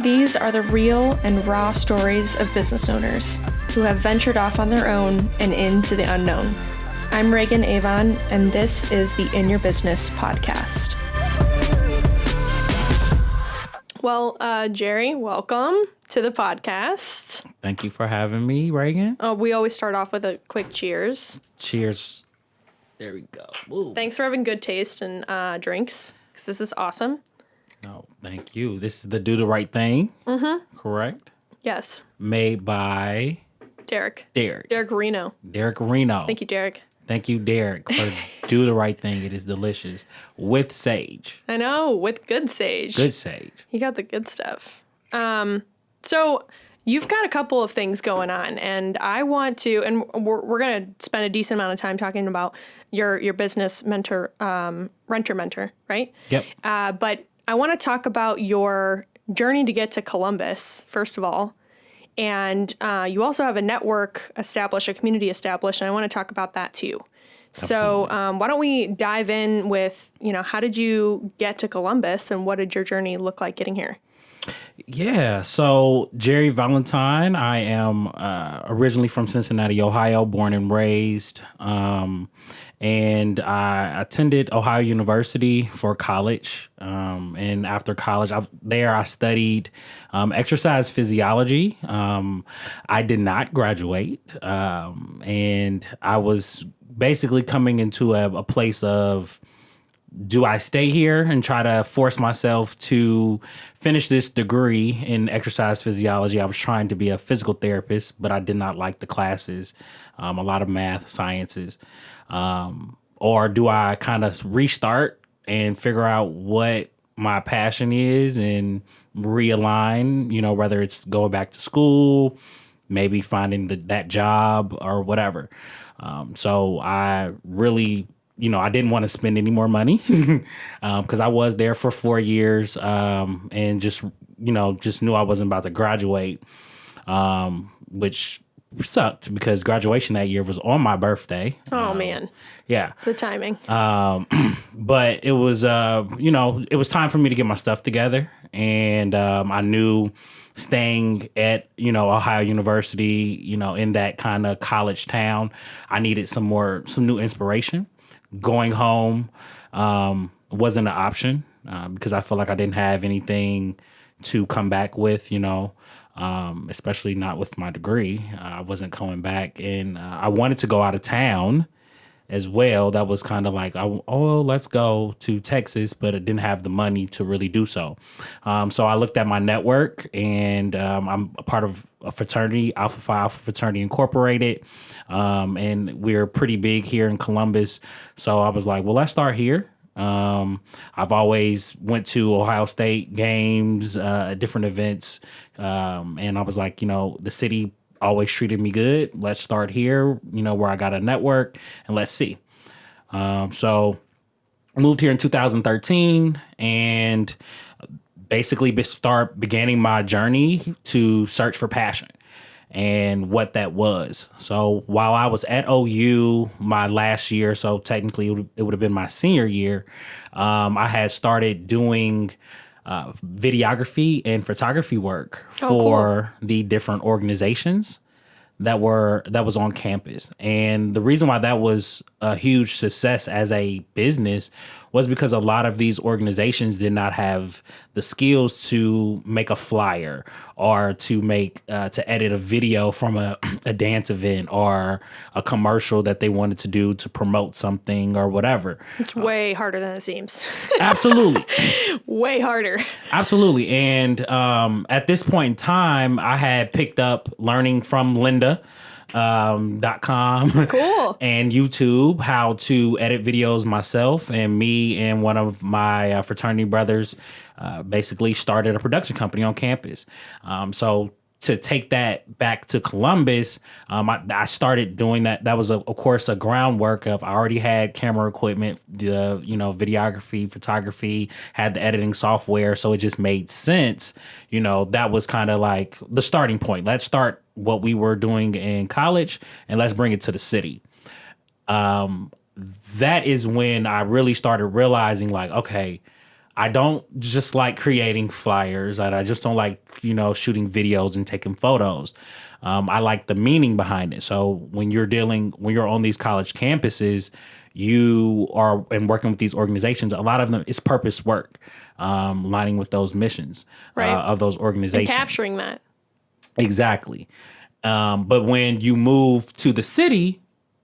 These are the real and raw stories of business owners who have ventured off on their own and into the unknown. I'm Reagan Avon, and this is the In Your Business podcast. Well, Jerry, welcome to the podcast. Thank you for having me, Reagan. We always start off with a quick cheers. Cheers. There we go. Ooh. Thanks for having good taste in drinks, because this is awesome. No, thank you. This is the Do the Right Thing. Mm-hmm. Correct? Yes. Made by Derek. Derek Reno. Derek Reno. Thank you, Derek. Thank you, Derek, for Do the Right Thing. It is delicious. With sage. I know, with good sage. Good sage. You got the good stuff. So you've got a couple of things going on, and I want to, and we're going to spend a decent amount of time talking about your business mentor, renter mentor, right? Yep. But I want to talk about your journey to get to Columbus, first of all. And you also have a network established, a community established, and I want to talk about that too. Absolutely. So why don't we dive in with, how did you get to Columbus and what did your journey look like getting here? Yeah, so Jerry Valentine, I am originally from Cincinnati, Ohio, born and raised. And I attended Ohio University for college. And after college, I studied exercise physiology. I did not graduate. And I was basically coming into a place of, do I stay here and try to force myself to finish this degree in exercise physiology? I was trying to be a physical therapist, but I did not like the classes, a lot of math, sciences. Or do I kind of restart and figure out what my passion is and realign, whether it's going back to school, maybe finding that job or whatever. So I really, I didn't want to spend any more money because I was there for 4 years and just knew I wasn't about to graduate, which sucked because graduation that year was on my birthday. Oh, man. Yeah. The timing. But it was, it was time for me to get my stuff together. And I knew staying at, Ohio University, in that kind of college town, I needed some new inspiration. Going home wasn't an option because I felt like I didn't have anything to come back with, especially not with my degree. I wasn't coming back, and I wanted to go out of town as well. That was kind of like, let's go to Texas, but I didn't have the money to really do so. So I looked at my network, and I'm a part of a fraternity, Alpha Phi Alpha Fraternity Incorporated, and we're pretty big here in Columbus. So I was like, well, let's start here. I've always went to Ohio State games, different events, and I was like, the city always treated me good. Let's start here, where I got a network, and let's see. So moved here in 2013 and basically beginning my journey to search for passion and what that was. So while I was at OU my last year, so technically it would have been my senior year, I had started doing videography and photography work for the different organizations that was on campus. And the reason why that was a huge success as a business was because a lot of these organizations did not have the skills to make a flyer or to edit a video from a dance event or a commercial that they wanted to do to promote something or whatever. It's way harder than it seems. Absolutely. Way harder. Absolutely. And at this point in time, I had picked up learning from Linda. .com cool. and YouTube how to edit videos myself, and me and one of my fraternity brothers basically started a production company on campus. So to take that back to Columbus, I started doing that. That was, of course, a groundwork of I already had camera equipment, the videography, photography, had the editing software, so it just made sense. That was kind of like the starting point. Let's start what we were doing in college and let's bring it to the city. That is when I really started realizing, like, okay, I don't just like creating flyers. I just don't like, shooting videos and taking photos. I like the meaning behind it. So when you're on these college campuses, you are and working with these organizations, a lot of them is purpose work, lining with those missions of those organizations. And capturing that. Exactly. But when you move to the city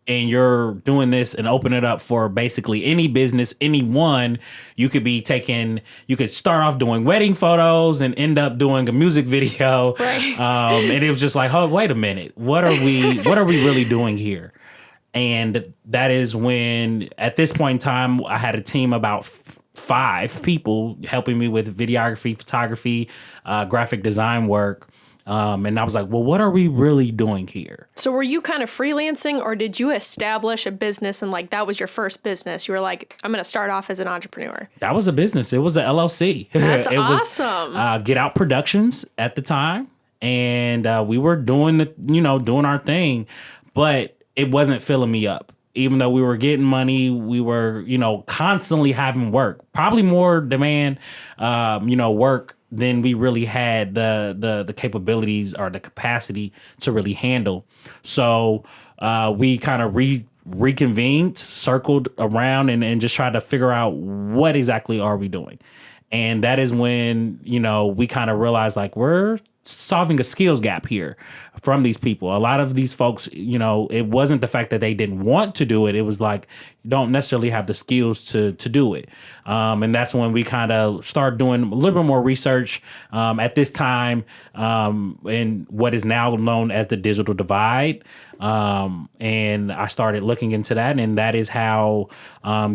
and you're doing this and open it up for basically any business, anyone, you could start off doing wedding photos and end up doing a music video. Right. And it was just like, oh, wait a minute. What are we really doing here? And that is when, at this point in time, I had a team about 5 people helping me with videography, photography, graphic design work. And I was like, well, what are we really doing here? So were you kind of freelancing, or did you establish a business and like that was your first business? You were like, I'm going to start off as an entrepreneur. That was a business. It was an LLC. That's it awesome. Was Get Out Productions at the time. And we were doing our thing, but it wasn't filling me up. Even though we were getting money, we were, constantly having work, probably more demand, work than we really had the capabilities or the capacity to really handle. So we kind of reconvened, circled around and just tried to figure out what exactly are we doing. And that is when, we kind of realized like we're solving a skills gap here from these people. A lot of these folks, it wasn't the fact that they didn't want to do it. It was like, you don't necessarily have the skills to do it. And that's when we kind of started doing a little bit more research at this time in what is now known as the digital divide. And I started looking into that, and that is how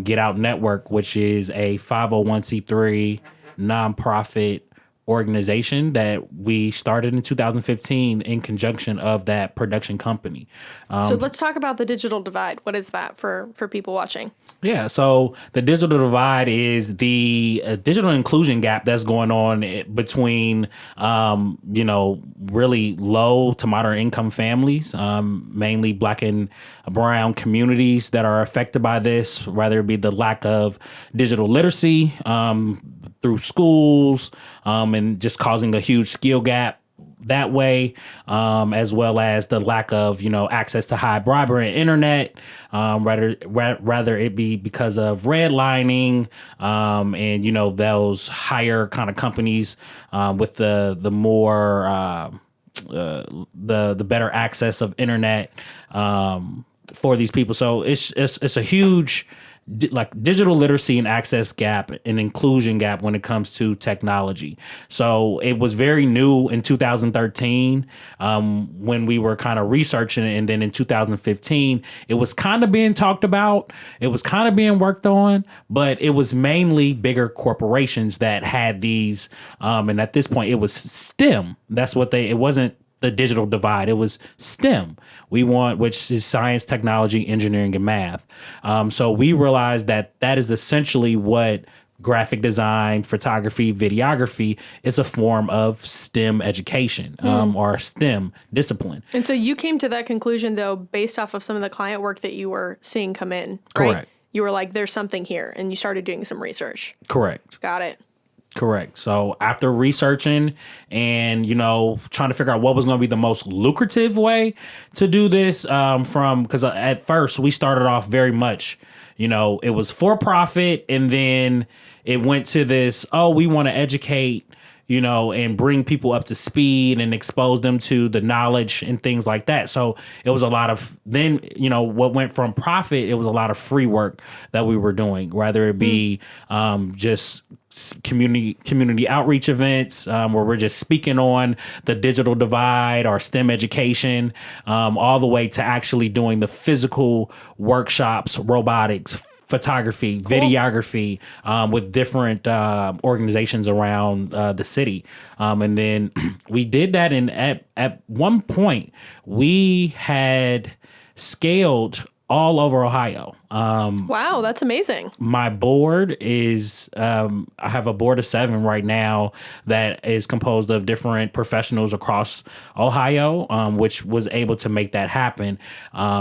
Get Out Network, which is a 501c3 nonprofit organization that we started in 2015 in conjunction of that production company. So let's talk about the digital divide. What is that for people watching? Yeah, so the digital divide is the digital inclusion gap that's going on between, really low to moderate income families, mainly Black and brown communities that are affected by this, whether it be the lack of digital literacy through schools and just causing a huge skill gap that way, as well as the lack of, access to high broadband internet, rather it be because of redlining, and, those higher kind of companies with the more the better access of internet for these people. So it's a huge digital literacy and access gap and inclusion gap when it comes to technology. So it was very new in 2013 when we were kind of researching it. And then in 2015, it was kind of being talked about. It was kind of being worked on, but it was mainly bigger corporations that had these. And at this point, it was STEM. That's what it wasn't the digital divide. It was STEM. Which is science, technology, engineering, and math. So we realized that is essentially what graphic design, photography, videography is a form of STEM education or STEM discipline. And so you came to that conclusion, though, based off of some of the client work that you were seeing come in, right? Correct. You were like, there's something here, and you started doing some research. Correct. Got it. Correct. So after researching and, trying to figure out what was going to be the most lucrative way to do this, because at first we started off very much, it was for profit, and then it went to this, we want to educate, and bring people up to speed and expose them to the knowledge and things like that. So it was a lot of, then, what went from profit, it was a lot of free work that we were doing, whether it be just community outreach events where we're just speaking on the digital divide or STEM education, all the way to actually doing the physical workshops, robotics, photography, cool. Videography with different organizations around the city. And then we did that. And at one point we had scaled all over Ohio. Wow, that's amazing. My board is, I have a board of 7 right now that is composed of different professionals across Ohio, which was able to make that happen.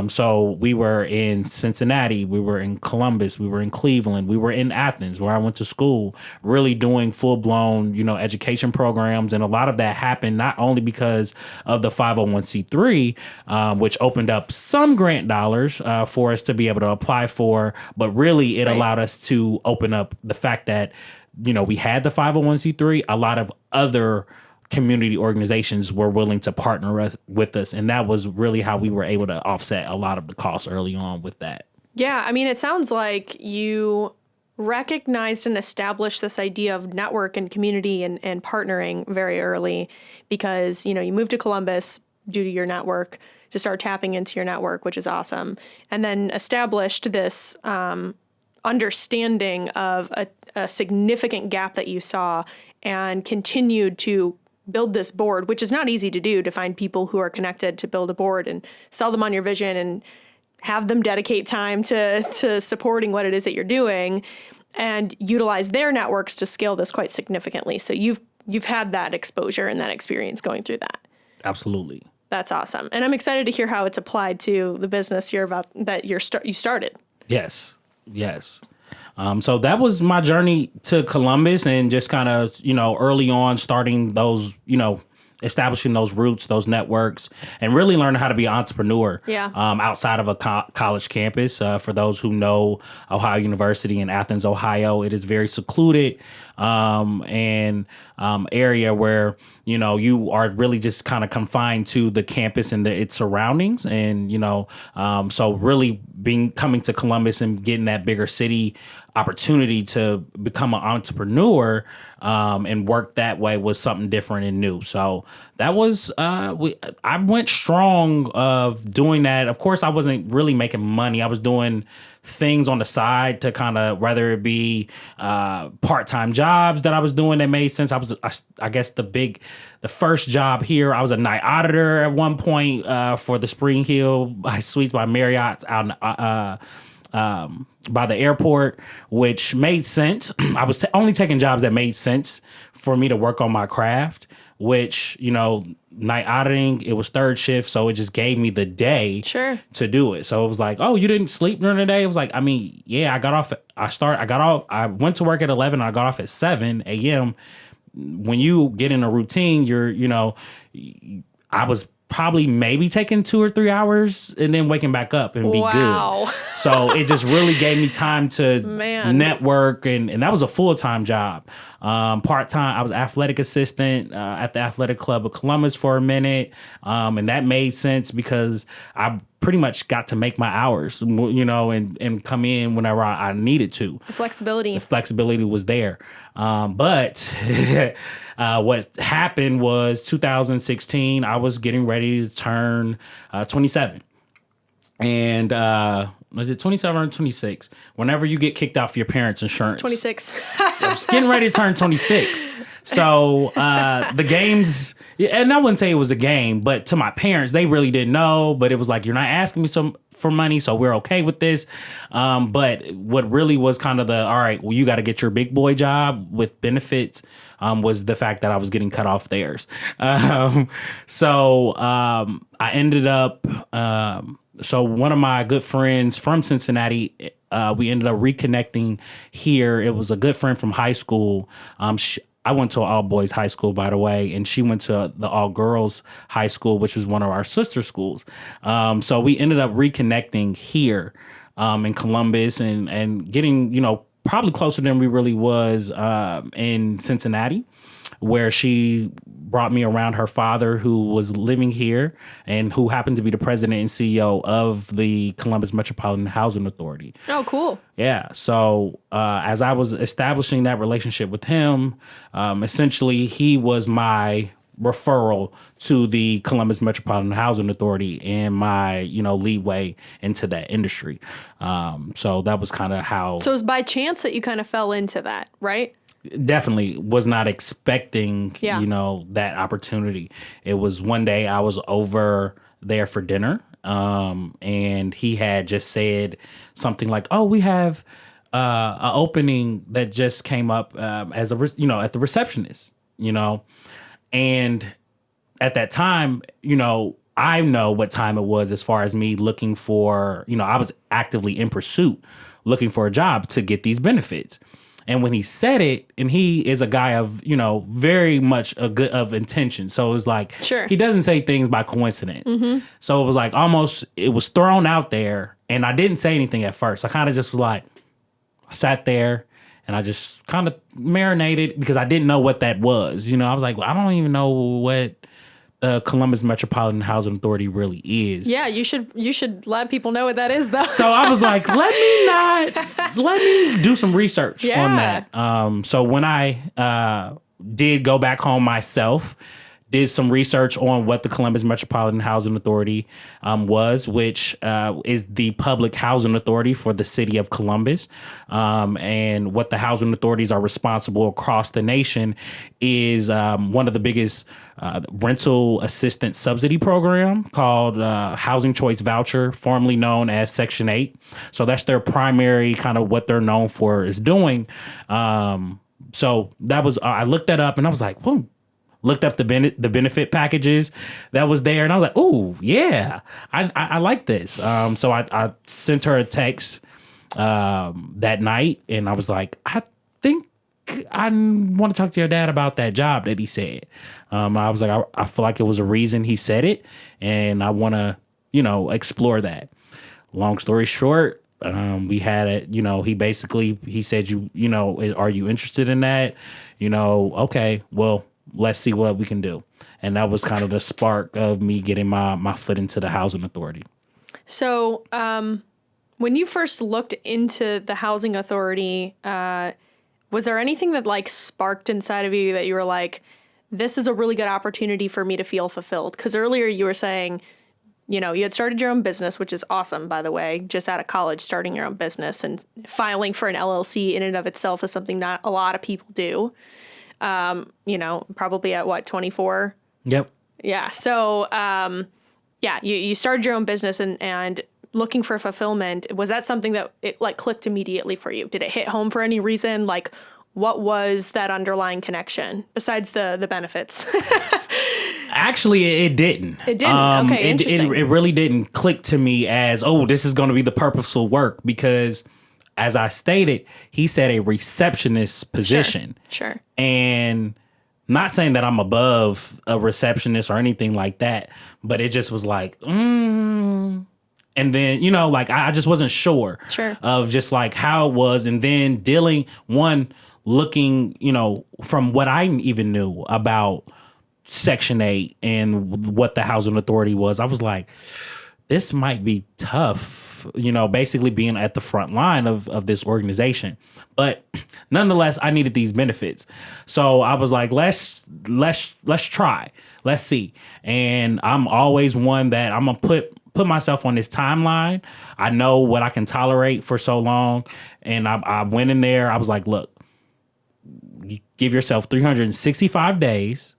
So we were in Cincinnati, we were in Columbus, we were in Cleveland, we were in Athens, where I went to school, really doing full blown, education programs. And a lot of that happened not only because of the 501c3, which opened up some grant dollars for us to be able to apply for, but really it allowed us to open up the fact that, we had the 501c3, a lot of other community organizations were willing to partner with us. And that was really how we were able to offset a lot of the costs early on with that. Yeah, I mean, it sounds like you recognized and established this idea of network and community and partnering very early because, you moved to Columbus due to your network to start tapping into your network, which is awesome. And then established this understanding of a significant gap that you saw and continued to build this board, which is not easy to do, to find people who are connected to build a board and sell them on your vision and have them dedicate time to supporting what it is that you're doing and utilize their networks to scale this quite significantly. So you've had that exposure and that experience going through that. Absolutely. That's awesome. And I'm excited to hear how it's applied to the business you started. Yes. So that was my journey to Columbus and just kind of, early on starting those, establishing those roots, those networks, and really learning how to be an entrepreneur outside of a college campus. For those who know Ohio University in Athens, Ohio, it is very secluded and area where, you are really just kind of confined to the campus and its surroundings. And, so really coming to Columbus and getting that bigger city opportunity to become an entrepreneur and work that way was something different and new. So that was I went strong of doing that. Of course, I wasn't really making money. I was doing things on the side to kind of, whether it be part-time jobs that I was doing that made sense. I guess the first job here, I was a night auditor at one point for the Spring Hill Suites by Marriott out by the airport, which made sense. I was only taking jobs that made sense for me to work on my craft, which, night auditing, it was third shift. So it just gave me the day to do it. So it was like, oh, you didn't sleep during the day? It was like, I went to work at 11 and I got off at 7 a.m. When you get in a routine, I was probably maybe taking 2 or 3 hours and then waking back up and be good. So it just really gave me time to network. And that was a full-time job. Part-time, I was athletic assistant at the Athletic Club of Columbus for a minute. And that made sense because I pretty much got to make my hours, and come in whenever I needed to. The flexibility was there. But what happened was 2016, I was getting ready to turn 27. And was it 27 or 26? Whenever you get kicked off your parents' insurance. 26. I was getting ready to turn 26. So the games, and I wouldn't say it was a game, but to my parents, they really didn't know. But it was like, you're not asking me for money, so we're okay with this. But what really was kind of all right, well, you got to get your big boy job with benefits, was the fact that I was getting cut off theirs. So I ended up, so one of my good friends from Cincinnati, we ended up reconnecting here. It was a good friend from high school. I went to an all-boys high school, by the way, and she went to the all-girls high school, which was one of our sister schools. So we ended up reconnecting here in Columbus and getting, probably closer than we really was in Cincinnati, where she brought me around her father, who was living here and who happened to be the president and CEO of the Columbus Metropolitan Housing Authority. Oh, cool. Yeah. So as I was establishing that relationship with him, essentially he was my referral to the Columbus Metropolitan Housing Authority and my, leeway into that industry. So that was kind of how. So it was by chance that you kind of fell into that, right? Definitely was not expecting, that opportunity. It was one day I was over there for dinner and he had just said something like, "Oh, we have an opening that just came up as at the receptionist, and at that time, I know what time it was as far as me looking for, I was actively in pursuit looking for a job to get these benefits." And when he said it, and he is a guy of, very much a good of intention. So it was like, Sure. He doesn't say things by coincidence. So it was like it was thrown out there. And I didn't say anything at first. I kind of just was like, I sat there and I just kind of marinated because I didn't know what that was. I was like, well, I don't even know what the Columbus Metropolitan Housing Authority really is. Yeah, you should let people know what that is, though. So I was like, let me do some research on that. So when I did go back home myself, did some research on what the Columbus Metropolitan Housing Authority was, which is the public housing authority for the city of Columbus. And what the housing authorities are responsible across the nation is one of the biggest rental assistance subsidy program called Housing Choice Voucher, formerly known as Section 8. So that's their primary kind of what they're known for is doing. So that was, I looked that up and I was like, whoa. Looked up the benefit packages that was there, and I was like, "Oh yeah, I like this." So I sent her a text that night, and I was like, "I think I want to talk to your dad about that job that he said." I was like, I feel like it was a reason he said it, and I want to, explore that. Long story short, we had it. He said, are you interested in that? Okay, well. Let's see what we can do. And that was kind of the spark of me getting my foot into the housing authority. So when you first looked into the housing authority, was there anything that like sparked inside of you that you were like, this is a really good opportunity for me to feel fulfilled? Because earlier you were saying, you had started your own business, which is awesome, by the way, just out of college, starting your own business and filing for an LLC in and of itself is something not a lot of people do. Probably at 24? Yep. Yeah. So, you started your own business and looking for fulfillment. Was that something that it like clicked immediately for you? Did it hit home for any reason? Like, what was that underlying connection besides the benefits? Actually, it didn't. It didn't. Okay, interesting. It really didn't click to me as, this is going to be the purposeful work because as I stated, he said a receptionist position. Sure. And not saying that I'm above a receptionist or anything like that, but it just was like, And then, I just wasn't sure of just like how it was. And then looking, from what I even knew about Section 8 and what the housing authority was, I was like, this might be tough. Basically being at the front line of this organization. But nonetheless, I needed these benefits. So I was like, let's try. Let's see. And I'm always one that I'm going to put myself on this timeline. I know what I can tolerate for so long. And I went in there. I was like, look, you give yourself 365 days,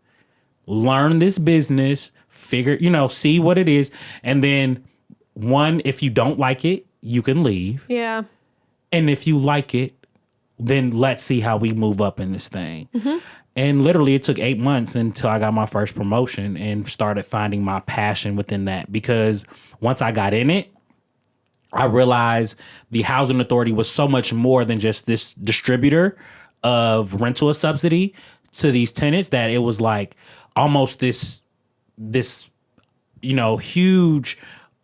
learn this business, figure, see what it is. And then if you don't like it, you can leave. Yeah. And if you like it, then let's see how we move up in this thing. Mm-hmm. And literally it took 8 months until I got my first promotion and started finding my passion within that. Because once I got in it, I realized the housing authority was so much more than just this distributor of rental subsidy to these tenants that it was like almost this huge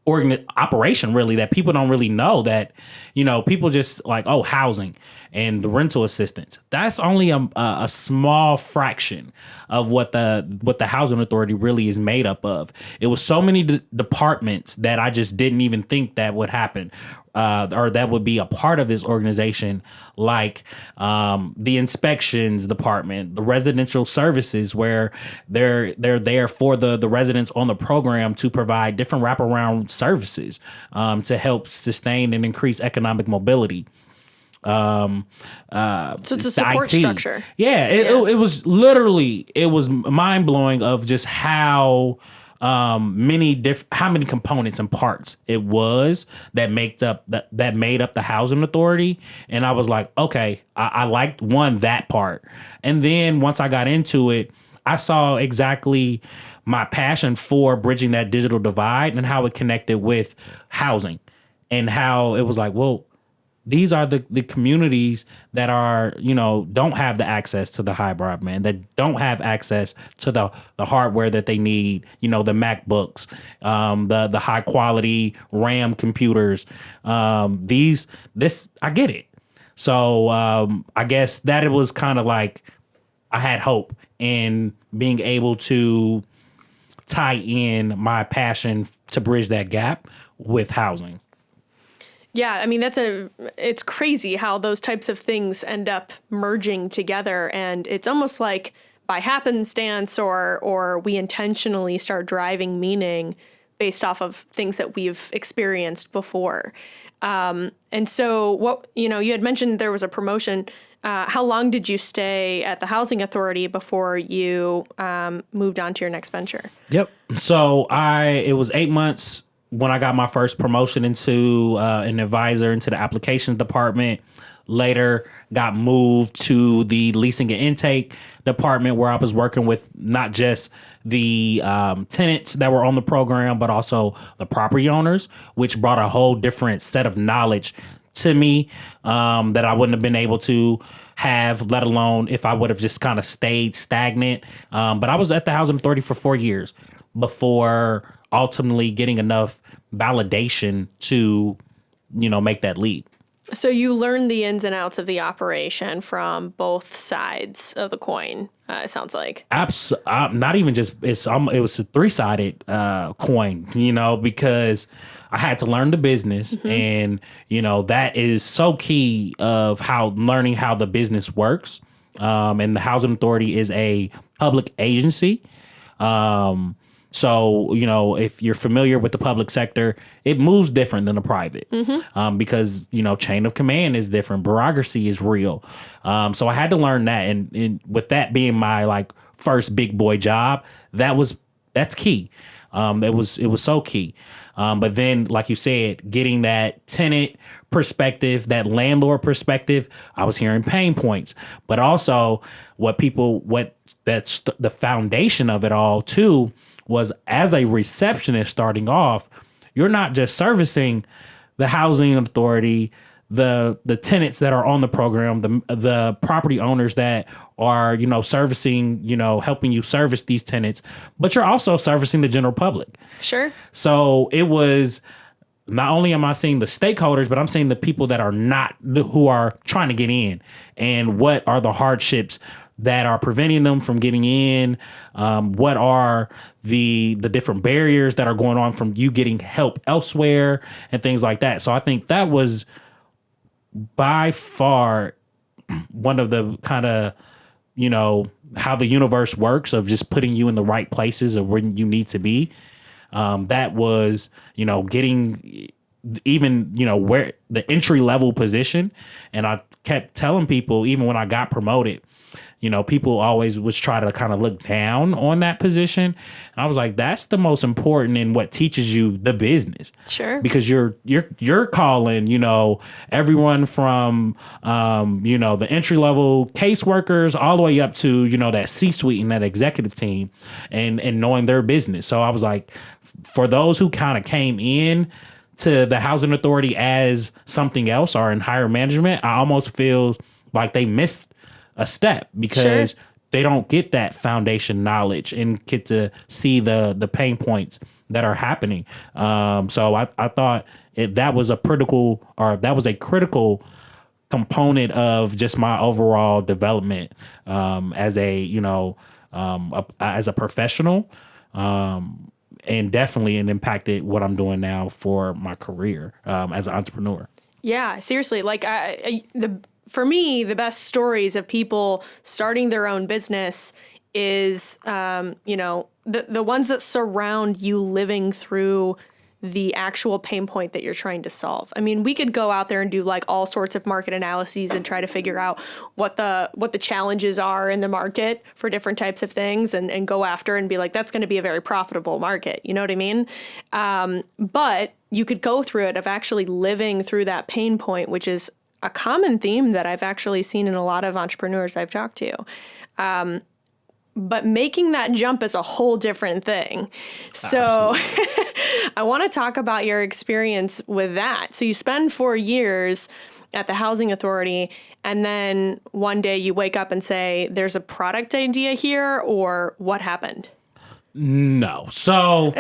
operation really that people don't really know that, people just like, housing and the rental assistance. That's only a small fraction of what the housing authority really is made up of. It was so many departments that I just didn't even think that would happen. Or that would be a part of this organization, like the inspections department, the residential services, where they're there for the residents on the program to provide different wraparound services to help sustain and increase economic mobility. So it's a support structure. Yeah, it was literally, it was mind blowing of just how how many components and parts it was that made up the housing authority. And I was like, okay, I liked that part. And then once I got into it, I saw exactly my passion for bridging that digital divide and how it connected with housing, and how it was like, well, these are the communities that are, don't have the access to the high broadband, that don't have access to the hardware that they need, the MacBooks, the high quality RAM computers. I get it. So I guess that it was kind of like I had hope in being able to tie in my passion to bridge that gap with housing. Yeah, I mean, it's crazy how those types of things end up merging together, and it's almost like by happenstance or we intentionally start driving meaning based off of things that we've experienced before. And so you had mentioned there was a promotion. How long did you stay at the housing authority before you moved on to your next venture? Yep. So it was 8 months when I got my first promotion into an advisor into the applications department. Later got moved to the leasing and intake department, where I was working with not just the tenants that were on the program, but also the property owners, which brought a whole different set of knowledge to me that I wouldn't have been able to have, let alone if I would have just kind of stayed stagnant. But I was at the housing authority for 4 years before ultimately getting enough validation to, make that leap. So you learned the ins and outs of the operation from both sides of the coin, it sounds like. Not even just, it was a three-sided coin, because I had to learn the business. Mm-hmm. And, that is so key of learning how the business works. And the housing authority is a public agency. So, if you're familiar with the public sector, it moves different than the private. Mm-hmm. Because, chain of command is different. Bureaucracy is real. So I had to learn that. And with that being my first big boy job, that's key. It was so key. But then, like you said, getting that tenant perspective, that landlord perspective, I was hearing pain points, but also that's the foundation of it all too, was as a receptionist starting off, you're not just servicing the housing authority, the tenants that are on the program, the property owners that are, servicing, helping you service these tenants, but you're also servicing the general public. Sure. So it was, not only am I seeing the stakeholders, but I'm seeing the people that are who are trying to get in, and what are the hardships that are preventing them from getting in. What are the different barriers that are going on from you getting help elsewhere and things like that. So I think that was by far one of the kind of, how the universe works, of just putting you in the right places of where you need to be. That was, getting even, where the entry level position. And I kept telling people, even when I got promoted, people always was try to kind of look down on that position. And I was like, that's the most important and what teaches you the business. Sure. Because you're calling, everyone from, the entry level caseworkers all the way up to, that C-suite and that executive team, and knowing their business. So I was like, for those who kind of came in to the housing authority as something else or in higher management, I almost feel like they missed a step, because Sure. they don't get that foundation knowledge and get to see the pain points that are happening. So I thought that was a critical component of just my overall development as a professional, and definitely it impacted what I'm doing now for my career as an entrepreneur. Yeah, seriously. For me, the best stories of people starting their own business is, the ones that surround you living through the actual pain point that you're trying to solve. I mean, we could go out there and do like all sorts of market analyses and try to figure out what the challenges are in the market for different types of things and go after and be like, that's going to be a very profitable market. You know what I mean? But you could go through it of actually living through that pain point, which is a common theme that I've actually seen in a lot of entrepreneurs I've talked to. But making that jump is a whole different thing. So I want to talk about your experience with that. So you spend 4 years at the housing authority, and then one day you wake up and say, there's a product idea here, or what happened? No. So,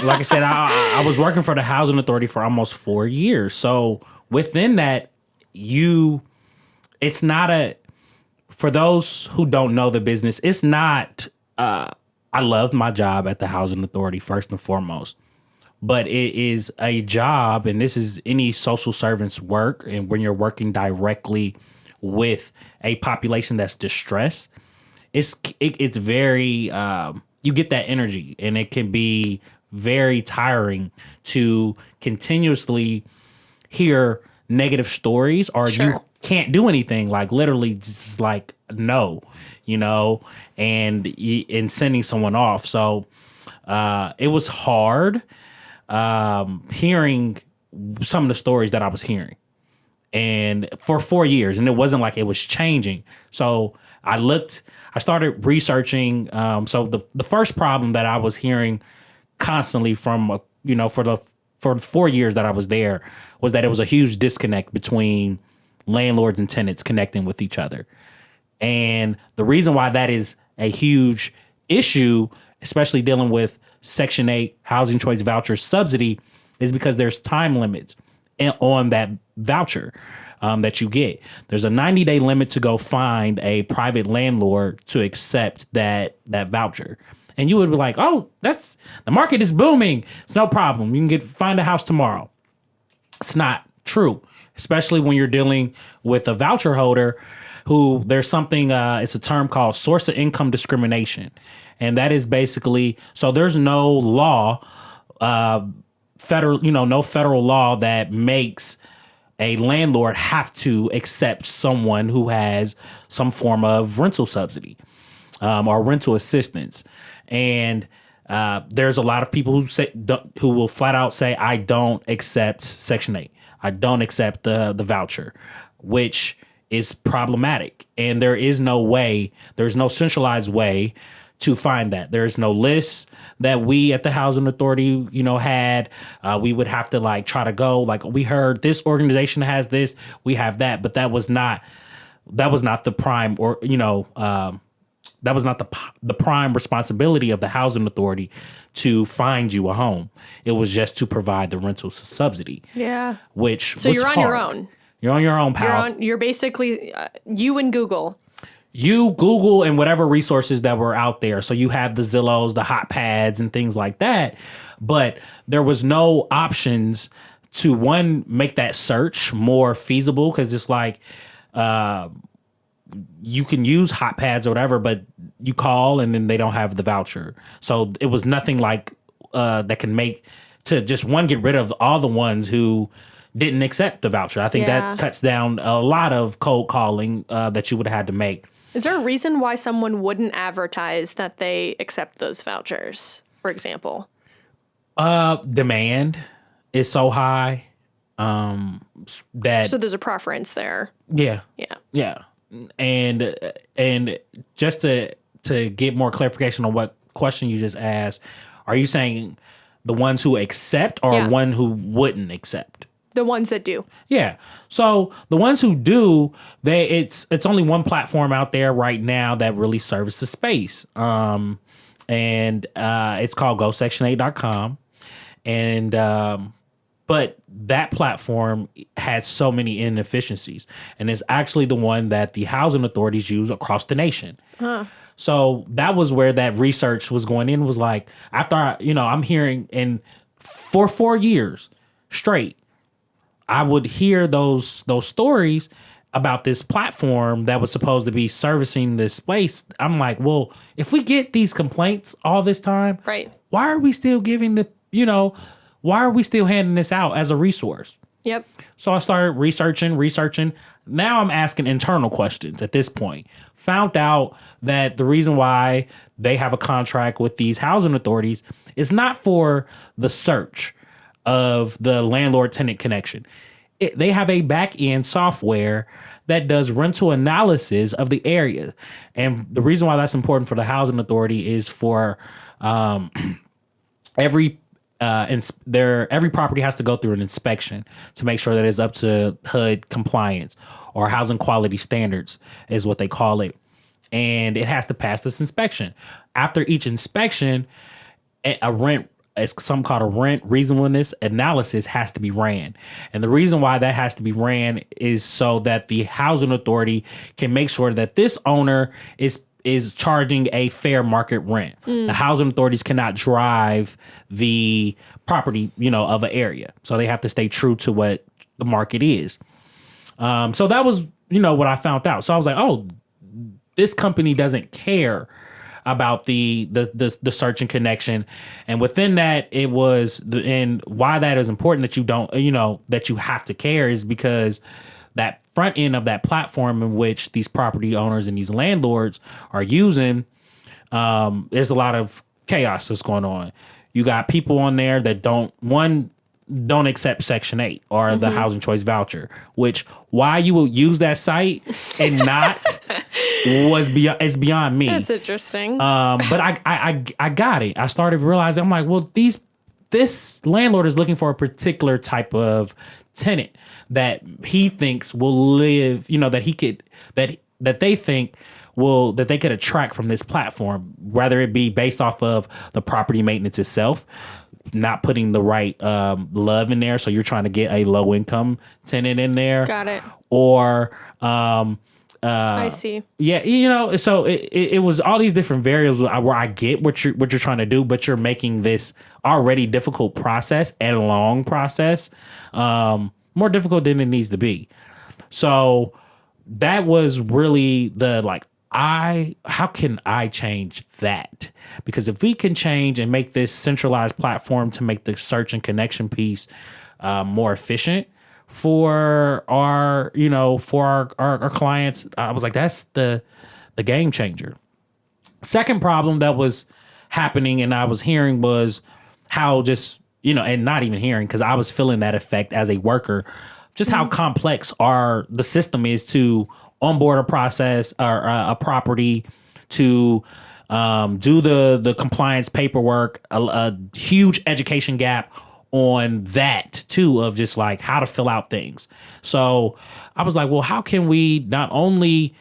like I said, I was working for the housing authority for almost 4 years. So within that, it's not for those who don't know the business, it's not, I loved my job at the housing authority first and foremost, but it is a job, and this is any social servant's work. And when you're working directly with a population that's distressed, it's very, you get that energy, and it can be very tiring to continuously hear negative stories, or you can't do anything, like literally just like no, and sending someone off. So it was hard hearing some of the stories that I was hearing, and for 4 years, and it wasn't like it was changing. So I started researching. So the first problem that I was hearing constantly from for the 4 years that I was there was that it was a huge disconnect between landlords and tenants connecting with each other. And the reason why that is a huge issue, especially dealing with Section 8 housing choice voucher subsidy, is because there's time limits on that voucher that you get. There's a 90-day limit to go find a private landlord to accept that voucher. And you would be like, oh, the market is booming. It's no problem. You can find a house tomorrow. It's not true, especially when you're dealing with a voucher holder who there's something, it's a term called source of income discrimination. And that is basically, so there's no law, no federal law that makes a landlord have to accept someone who has some form of rental subsidy or rental assistance. And there's a lot of people who will flat out say, I don't accept Section 8. I don't accept the voucher, which is problematic. And there's no centralized way to find that. There's no list that we at the housing authority, had. We would have to try to go, we heard this organization has this, we have that, but that was not the prime, or, that was not the prime responsibility of the housing authority to find you a home. It was just to provide the rental subsidy. Yeah. So you're on your own. You're on your own, pal. You're basically you and Google. You, Google, and whatever resources that were out there. So you have the Zillows, the Hot Pads, and things like that. But there was no options to, one, make that search more feasible, because it's you can use Hot Pads or whatever, but you call and then they don't have the voucher. So it was nothing that can make to just, one, get rid of all the ones who didn't accept the voucher. I think that cuts down a lot of cold calling that you would have had to make. Is there a reason why someone wouldn't advertise that they accept those vouchers, for example? Demand is so high that... So there's a preference there. Yeah. Yeah. Yeah. And just to get more clarification on what question you just asked, are you saying the ones who accept or one who wouldn't accept? The ones that do. Yeah. So the ones who do, it's only one platform out there right now that really services the space. And it's called GoSection8.com. And but that platform has so many inefficiencies, and it's actually the one that the housing authorities use across the nation. Huh. So that was where that research was going in, was after I'm hearing, and for 4 years straight, I would hear those stories about this platform that was supposed to be servicing this space. I'm like, well, if we get these complaints all this time, right, why are we still giving why are we still handing this out as a resource? Yep. So I started researching. Now I'm asking internal questions at this point. Found out that the reason why they have a contract with these housing authorities is not for the search of the landlord-tenant connection. They have a back-end software that does rental analysis of the area. And the reason why that's important for the housing authority is for every property has to go through an inspection to make sure that it's up to HUD compliance, or housing quality standards is what they call it. And it has to pass this inspection. After each inspection, it's something called a rent reasonableness analysis has to be ran. And the reason why that has to be ran is so that the housing authority can make sure that this owner is charging a fair market rent. The housing authorities cannot drive the property, of an area. So they have to stay true to what the market is. So that was, what I found out. So I was like, oh, this company doesn't care about the search and connection. And within that, it was and why that is important that you don't, that you have to care is because that front end of that platform in which these property owners and these landlords are using, there's a lot of chaos that's going on. You got people on there that don't accept Section 8 or the housing choice voucher, which why you will use that site and not is beyond me. That's interesting. But I got it. I started realizing, I'm like, well, this landlord is looking for a particular type of tenant that he thinks will live, that they think that they could attract from this platform, whether it be based off of the property maintenance itself, not putting the right love in there. So you're trying to get a low income tenant in there. Got it. Or I see. Yeah, so it was all these different variables where I get what you're trying to do, but you're making this already difficult process and long process more difficult than it needs to be. So that was really how can I change that? Because if we can change and make this centralized platform to make the search and connection piece more efficient for our clients, I was like, that's the game changer. Second problem that was happening and I was hearing was how just, and not even hearing because I was feeling that effect as a worker, just how complex the system is to onboard a process or a property, to do the compliance paperwork, a huge education gap on that too, of just like how to fill out things. So I was like, well, how can we not only,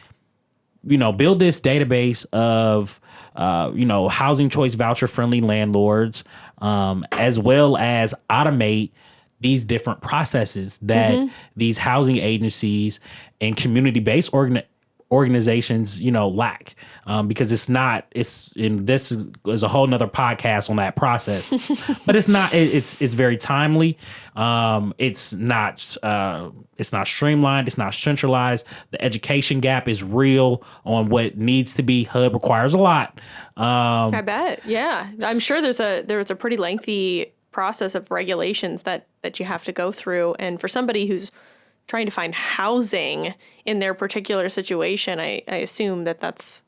build this database of, housing choice voucher friendly landlords, as well as automate these different processes that these housing agencies and community-based organizations, lack, because this is a whole nother podcast on that process, but it's very timely. It's not streamlined. It's not centralized. The education gap is real on what needs to be. HUD requires a lot. I bet. Yeah. I'm sure there was a pretty lengthy process of regulations that you have to go through. And for somebody who's trying to find housing in their particular situation, I assume that's,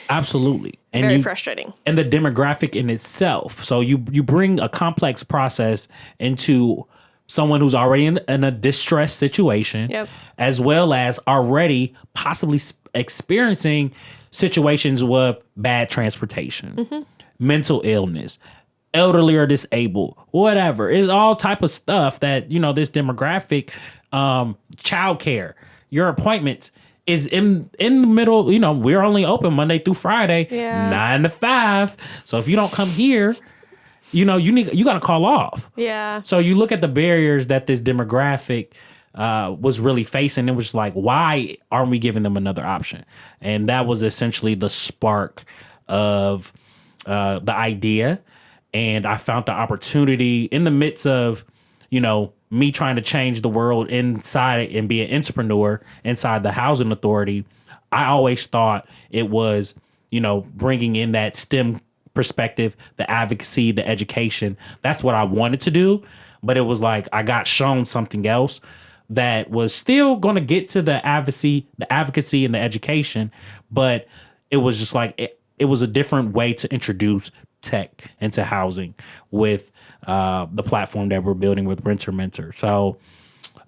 absolutely. And very frustrating. And the demographic in itself. So you bring a complex process into someone who's already in a distressed situation, as well as already possibly experiencing situations with bad transportation, mental illness, elderly or disabled, whatever. It's all type of stuff that, this demographic, childcare, your appointments is in the middle. We're only open Monday through Friday, 9 to 5. So if you don't come here, you got to call off. Yeah. So you look at the barriers that this demographic was really facing. It was like, why aren't we giving them another option? And that was essentially the spark of the idea. And I found the opportunity in the midst of, me trying to change the world inside and be an entrepreneur inside the housing authority. I always thought it was, bringing in that STEM perspective, the advocacy, the education. That's what I wanted to do. But it was like I got shown something else that was still going to get to the advocacy and the education. But it was just like it was a different way to introduce tech into housing with the platform that we're building with Renter Mentor. So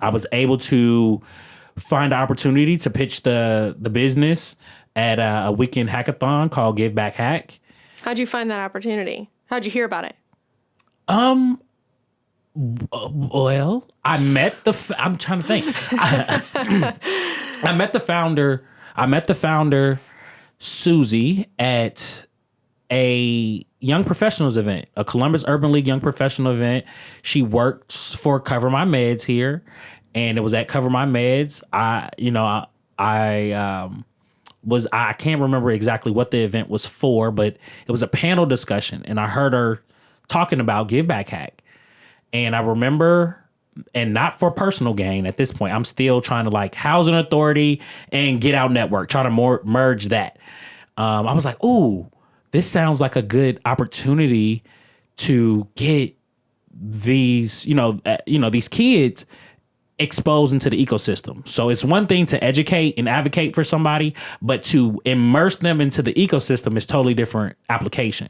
I was able to find an opportunity to pitch the business at a weekend hackathon called Give Back Hack. How'd you find that opportunity? How'd you hear about it? Well, I met I'm trying to think. I met the founder, Susie, at a Young Professionals event, a Columbus Urban League Young Professional event. She worked for Cover My Meds here, and it was at Cover My Meds. I can't remember exactly what the event was for, but it was a panel discussion, and I heard her talking about Give Back Hack. And I remember, and not for personal gain at this point, I'm still trying to like Housing Authority and Get Out Network, trying to merge that. I was like, ooh, this sounds like a good opportunity to get these, these kids exposed into the ecosystem. So it's one thing to educate and advocate for somebody, but to immerse them into the ecosystem is totally different application.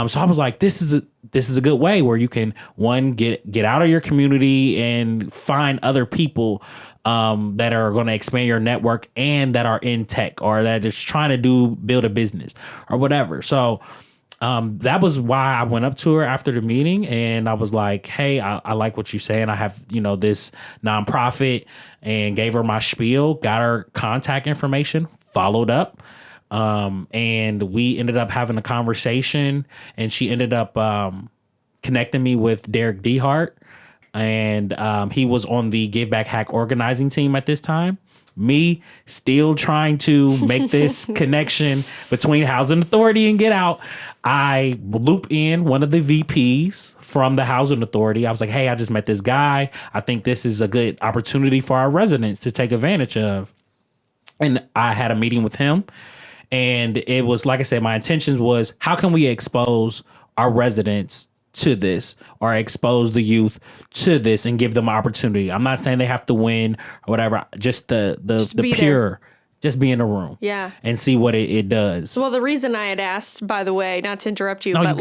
So I was like, this is a good way where you can, one, get out of your community and find other people that are going to expand your network and that are in tech or that are just trying to build a business or whatever. So that was why I went up to her after the meeting and I was like, hey, I like what you're saying. I have, this nonprofit, and gave her my spiel, got her contact information, followed up. And we ended up having a conversation, and she ended up connecting me with Derek Dehart, and he was on the Give Back Hack organizing team at this time. Me still trying to make this connection between Housing Authority and Get Out. I loop in one of the VPs from the Housing Authority. I was like, hey, I just met this guy. I think this is a good opportunity for our residents to take advantage of. And I had a meeting with him. And it was, like I said, my intentions was, how can we expose our residents to this or expose the youth to this and give them an opportunity? I'm not saying they have to win or whatever, just the pure, there. Just be in the room. Yeah. And see what it does. Well, the reason I had asked, by the way, not to interrupt you, but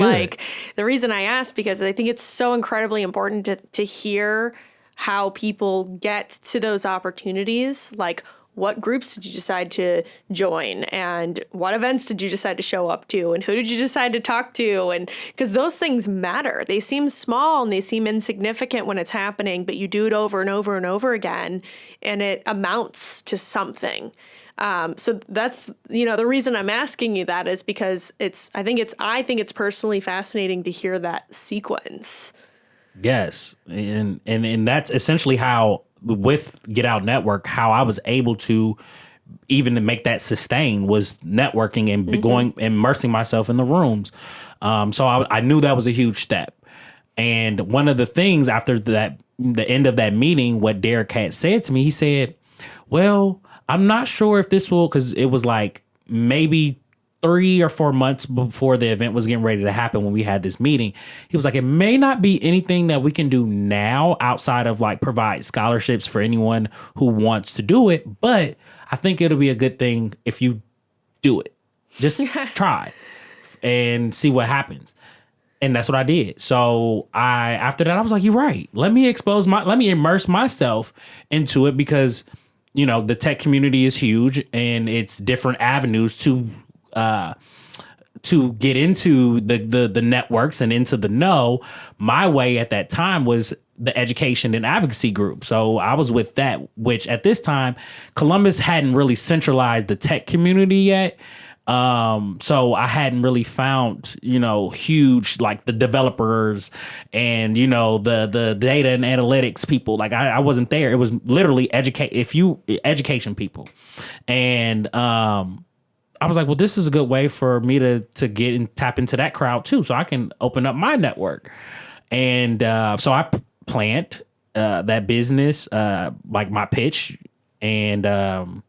the reason I asked, because I think it's so incredibly important to hear how people get to those opportunities. Like, what groups did you decide to join, and what events did you decide to show up to, and who did you decide to talk to? And because those things matter. They seem small and they seem insignificant when it's happening, but you do it over and over and over again, and it amounts to something. So that's, the reason I'm asking you that is because I think it's personally fascinating to hear that sequence. Yes. And that's essentially how, with Get Out Network, how I was able to even to make that sustain was networking and going, immersing myself in the rooms. So I knew that was a huge step. And one of the things after the end of that meeting, what Derek had said to me, he said, well, I'm not sure if this will, because it was like maybe 3 or 4 months before the event was getting ready to happen when we had this meeting. He was like, it may not be anything that we can do now outside of like provide scholarships for anyone who wants to do it. But I think it'll be a good thing if you do it. Just try and see what happens. And that's what I did. So after that, I was like, you're right. Let me immerse myself into it because, the tech community is huge and it's different avenues to get into the networks and into the know. My way at that time was the education and advocacy group. So I was with that, which at this time, Columbus hadn't really centralized the tech community yet. So I hadn't really found, huge, like the developers and, the data and analytics people. Like I wasn't there. It was literally education people. And, I was like, well, this is a good way for me to get and tap into that crowd too, so I can open up my network. And so I planned that business, like my pitch, and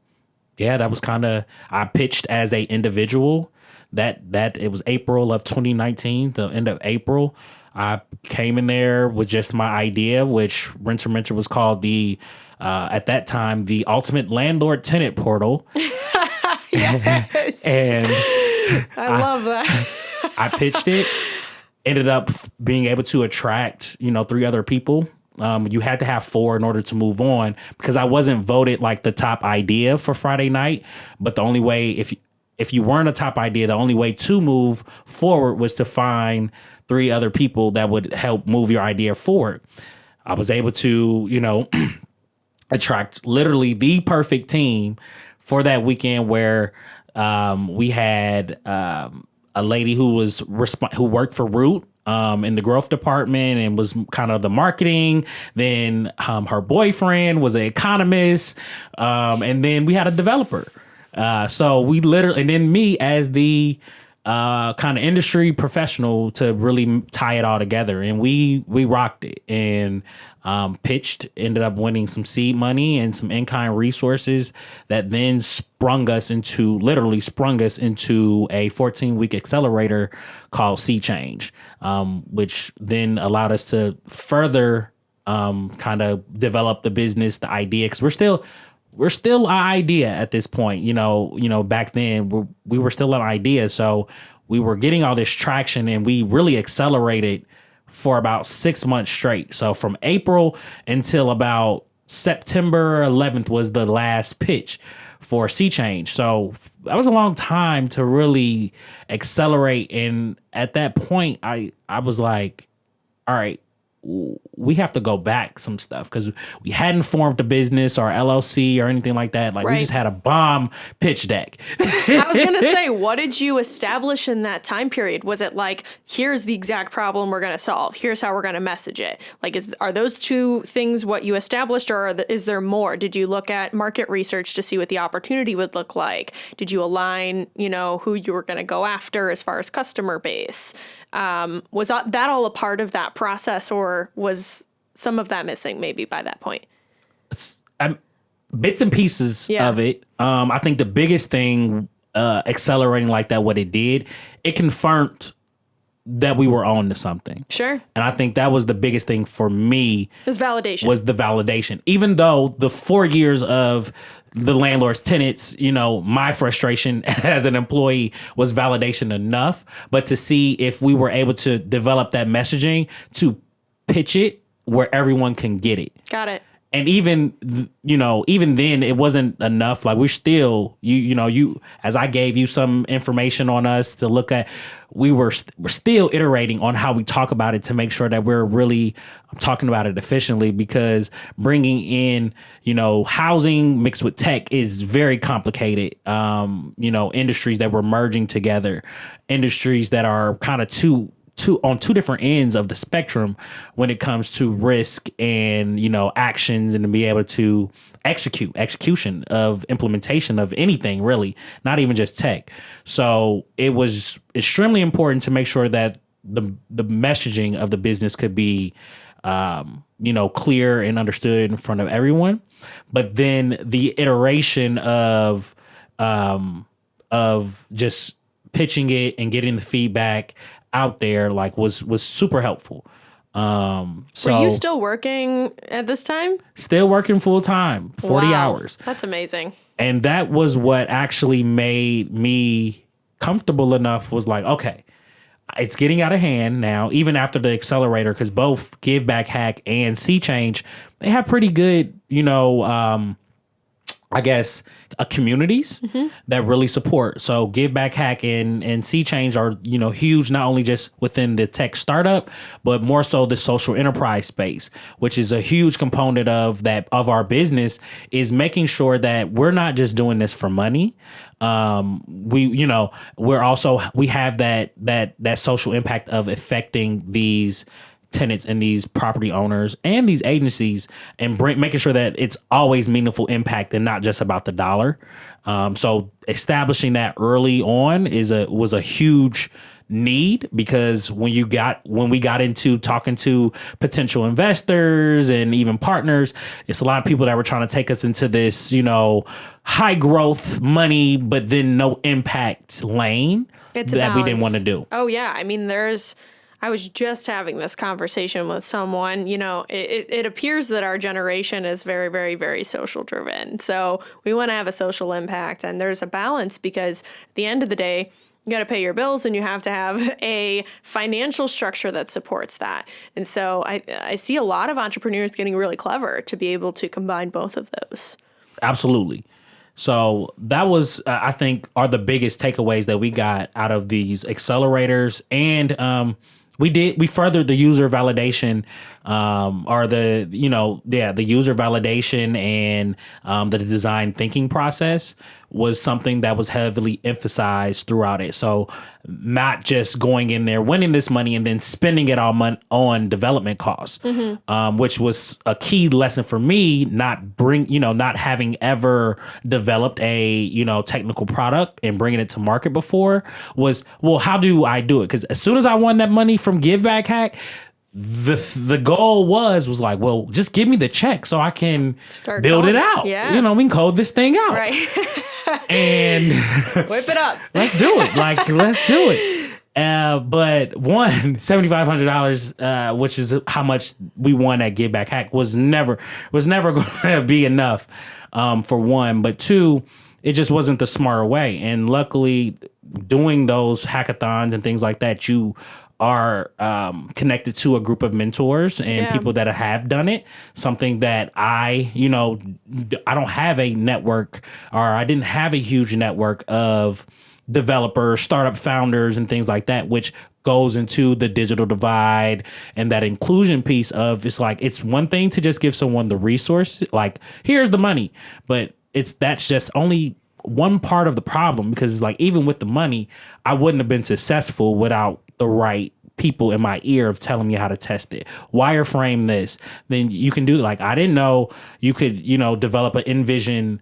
yeah, that was I pitched as a individual. That it was April of 2019, the end of April. I came in there with just my idea, which Renter Mentor was called at that time, the ultimate landlord tenant portal. Yes. And I love that. I pitched it, ended up being able to attract, 3 other people. You had to have 4 in order to move on, because I wasn't voted like the top idea for Friday night. But the only way, if you weren't a top idea, the only way to move forward was to find 3 other people that would help move your idea forward. I was able to, attract literally the perfect team for that weekend, where we had a lady who worked for Root in the growth department and was kind of the marketing. Then her boyfriend was an economist, and then we had a developer. So we literally, and then me as the kind of industry professional to really tie it all together, and we rocked it and pitched, ended up winning some seed money and some in-kind resources that then literally sprung us into a 14-week accelerator called Sea Change, which then allowed us to further kind of develop the business, the idea, because we're still an idea at this point. Back then we were still an idea. So we were getting all this traction, and we really accelerated for about 6 months straight. So from April until about September 11th was the last pitch for Sea Change. So that was a long time to really accelerate. And at that point, I was like, all right, we have to go back some stuff, because we hadn't formed a business or LLC or anything like that. Like, Right. We just had a bomb pitch deck. I was going to say, what did you establish in that time period? Was it like, here's the exact problem we're going to solve, here's how we're going to message it? Like, are those 2 things what you established, or is there more? Did you look at market research to see what the opportunity would look like? Did you align, who you were going to go after as far as customer base? Was that all a part of that process, or was some of that missing maybe by that point? Bits and pieces of it. I think the biggest thing accelerating like that, what it did, it confirmed that we were on to something. Sure. And I think that was the biggest thing for me. It was validation. Was the validation. Even though the 4 years of the landlord's tenants, my frustration as an employee was validation enough. But to see if we were able to develop that messaging to pitch it where everyone can get it. Got it. And even then, it wasn't enough. Like, we're still, as I gave you some information on us to look at, we're still iterating on how we talk about it to make sure that we're really talking about it efficiently, because bringing in, housing mixed with tech is very complicated. Industries that we're merging together, industries that are kind of on 2 different ends of the spectrum when it comes to risk and, actions, and to be able to execution of implementation of anything, really, not even just tech. So it was extremely important to make sure that the messaging of the business could be, clear and understood in front of everyone. But then the iteration of just pitching it and getting the feedback out there, like, was super helpful. So were you still working at this time? Still working full time, 40 hours. That's amazing. And that was what actually made me comfortable enough, was like, okay, it's getting out of hand now, even after the accelerator, because both Give Back Hack and Sea Change, they have pretty good, I guess, communities that really support. So Give Back Hack and Sea Change are, huge, not only just within the tech startup, but more so the social enterprise space, which is a huge component of our business, is making sure that we're not just doing this for money. We have that social impact of affecting these tenants and these property owners and these agencies, and making sure that it's always meaningful impact and not just about the dollar. So establishing that early on was a huge need, because when we got into talking to potential investors and even partners, it's a lot of people that were trying to take us into this, high growth money, but then no impact lane that we didn't want to do. Oh yeah. I mean, I was just having this conversation with someone. It appears that our generation is very, very, very social driven. So we want to have a social impact, and there's a balance, because at the end of the day, you got to pay your bills, and you have to have a financial structure that supports that. And so I see a lot of entrepreneurs getting really clever to be able to combine both of those. Absolutely. So that was, I think, are the biggest takeaways that we got out of these accelerators. And we furthered the user validation, the user validation and the design thinking process was something that was heavily emphasized throughout it. So not just going in there, winning this money and then spending it on development costs, which was a key lesson for me. Not having ever developed a technical product and bringing it to market before was, well, how do I do it? Because as soon as I won that money from Give Back Hack, the goal was like, well, just give me the check so I can build it out. Yeah. We can code this thing out. Right. And whip it up. Let's do it. Let's do it. But $7,500, which is how much we won at Give Back Hack, was never going to be enough, for one. But two, it just wasn't the smarter way. And luckily, doing those hackathons and things like that, you are connected to a group of mentors and people that have done it. Something that I don't have a network, or I didn't have a huge network of developers, startup founders, and things like that, which goes into the digital divide and that inclusion piece of, it's one thing to just give someone the resource, like, here's the money, but that's just only one part of the problem, because it's like, even with the money, I wouldn't have been successful without the right people in my ear of telling me how to test it. Wireframe this, then you can do, like, I didn't know you could, develop an InVision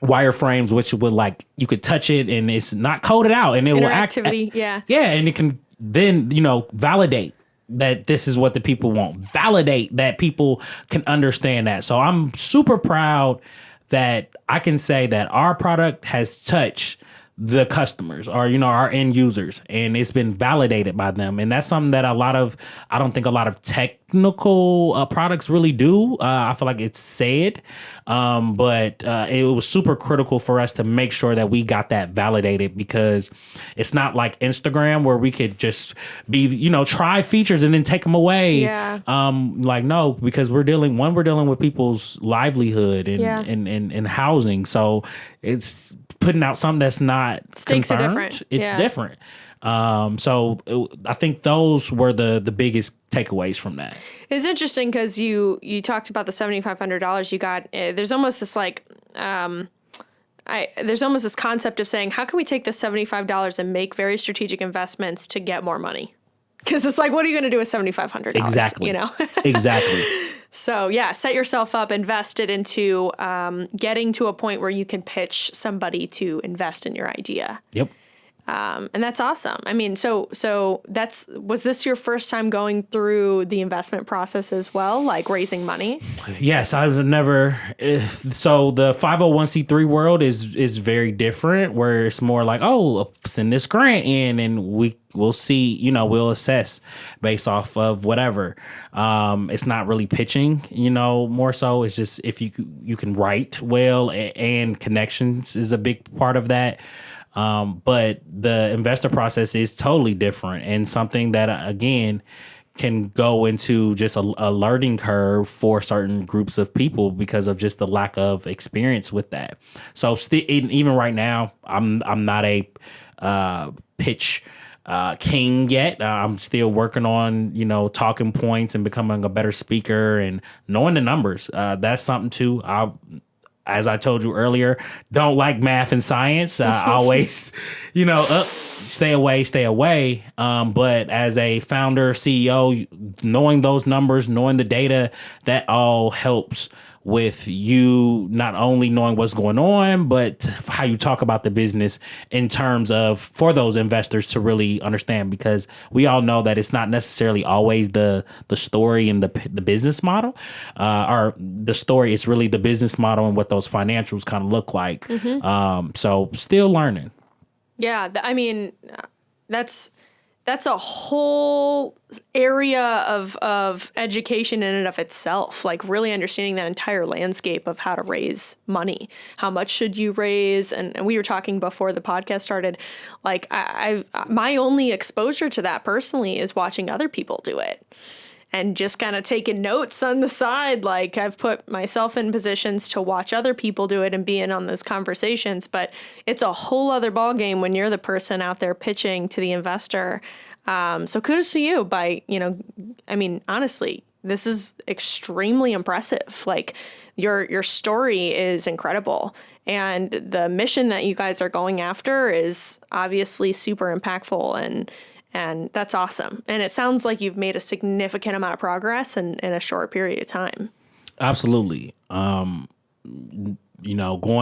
wireframes, which would, like, you could touch it and it's not coded out and it will interactivity. Yeah, and it can then validate that this is what the people want, validate that people can understand that. So I'm super proud that I can say that our product has touched the customers, or our end users, and it's been validated by them. And that's something that I don't think a lot of technical products really do. I feel like it's said, but it was super critical for us to make sure that we got that validated, because it's not like Instagram where we could just be, try features and then take them away. Yeah. No, because we're dealing with people's livelihood and housing. So it's putting out something that's not stakes confirmed. Are different. It's different. I think those were the biggest takeaways from that. It's interesting because you talked about the $7,500 you got. There's almost this there's almost this concept of saying, how can we take this $75 and make very strategic investments to get more money? Because it's like, what are you going to do with $7,500? Exactly. Exactly. So yeah, set yourself up, invest it into getting to a point where you can pitch somebody to invest in your idea. Yep. And that's awesome. I mean, so was this your first time going through the investment process as well, like raising money? Yes, I've never. So the 501c3 world is very different, where it's more like, oh, send this grant in and we'll see, we'll assess based off of whatever. It's not really pitching, more so. It's just if you can write well, and connections is a big part of that. But the investor process is totally different, and something that, again, can go into just a learning curve for certain groups of people because of just the lack of experience with that. So even right now, I'm not a pitch king yet. I'm still working on, talking points and becoming a better speaker and knowing the numbers. That's something too. As I told you earlier, don't like math and science. I always, stay away. But as a founder, CEO, knowing those numbers, knowing the data, that all helps with you not only knowing what's going on, but how you talk about the business in terms of for those investors to really understand, because we all know that it's not necessarily always the story and the business model, or the story is really the business model and what those financials kind of look like. So still learning. Yeah, I mean, that's a whole area of education in and of itself, like really understanding that entire landscape of how to raise money. How much should you raise? And we were talking before the podcast started, like my only exposure to that personally is watching other people do it. And just kind of taking notes on the side. Like I've put myself in positions to watch other people do it and be in on those conversations. But it's a whole other ballgame when you're the person out there pitching to the investor. So kudos to you I mean, honestly, this is extremely impressive. Like your story is incredible. And the mission that you guys are going after is obviously super impactful and that's awesome. And it sounds like you've made a significant amount of progress in a short period of time. Absolutely. Going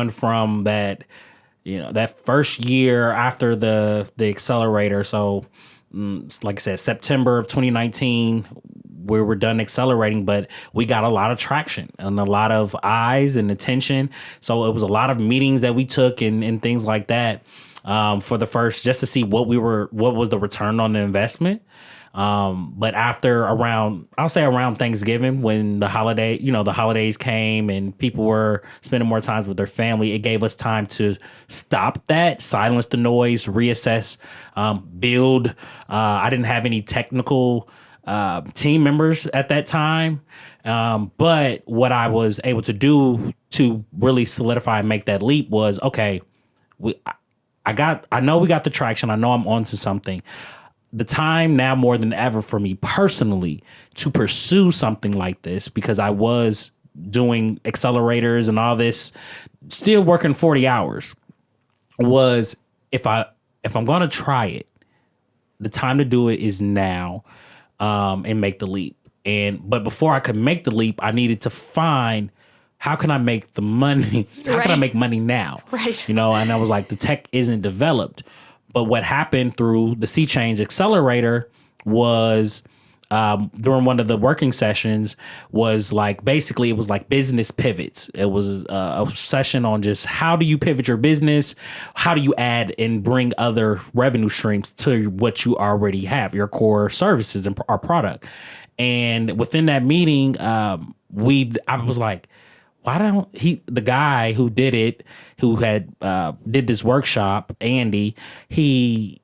from that, that first year after the accelerator. So like I said, September of 2019, we were done accelerating, but we got a lot of traction and a lot of eyes and attention. So it was a lot of meetings that we took and things like that. For the first, just to see what was the return on the investment. But after I'll say around Thanksgiving, when the holidays came and people were spending more time with their family, it gave us time to stop that, silence the noise, reassess, build. I didn't have any technical team members at that time. But what I was able to do to really solidify and make that leap was, okay, I know we got the traction. I know I'm onto something. The time now more than ever for me personally to pursue something like this, because I was doing accelerators and all this, still working 40 hours, was if I'm going to try it, the time to do it is now, and make the leap. But before I could make the leap, I needed to find, how can I make the money? How can I make money now? Right. And I was like, the tech isn't developed. But what happened through the Sea Change Accelerator was, during one of the working sessions, was like, basically it was like business pivots. It was a session on just how do you pivot your business? How do you add and bring other revenue streams to what you already have, your core services and our product? And within that meeting, I was like, why don't the guy who did it, who had did this workshop, Andy, he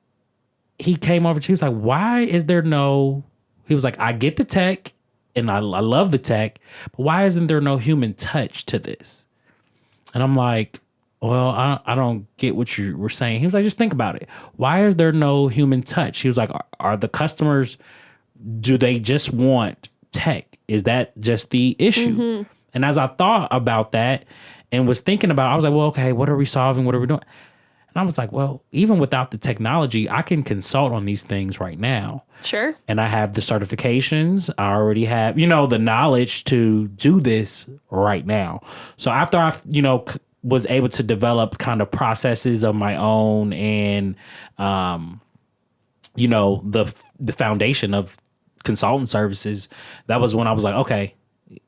came over to, he was like, why is there no, he was like, I get the tech and I love the tech, but why isn't there no human touch to this? And I'm like, well, I don't get what you were saying. He was like, just think about it. Why is there no human touch? He was like, are the customers, do they just want tech? Is that just the issue? Mm-hmm. And as I thought about that and was thinking about it, I was like, well, okay, what are we solving? What are we doing? And I was like, well, even without the technology, I can consult on these things right now. Sure. And I have the certifications. I already have, the knowledge to do this right now. So after I, was able to develop kind of processes of my own and, the foundation of consultant services, that was when I was like, okay,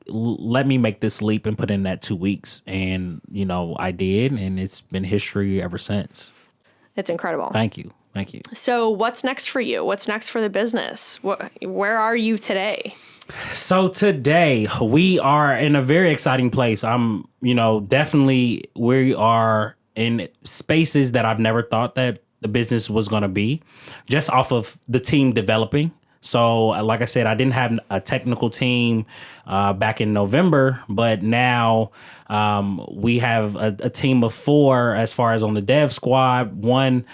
let me make this leap and put in that 2 weeks. And, I did. And it's been history ever since. It's incredible. Thank you. So what's next for you? What's next for the business? Where are you today? So today we are in a very exciting place. I'm, definitely we are in spaces that I've never thought that the business was going to be, just off of the team developing. So, like I said, I didn't have a technical team back in November, but now we have a team of 4 as far as on the dev squad. One,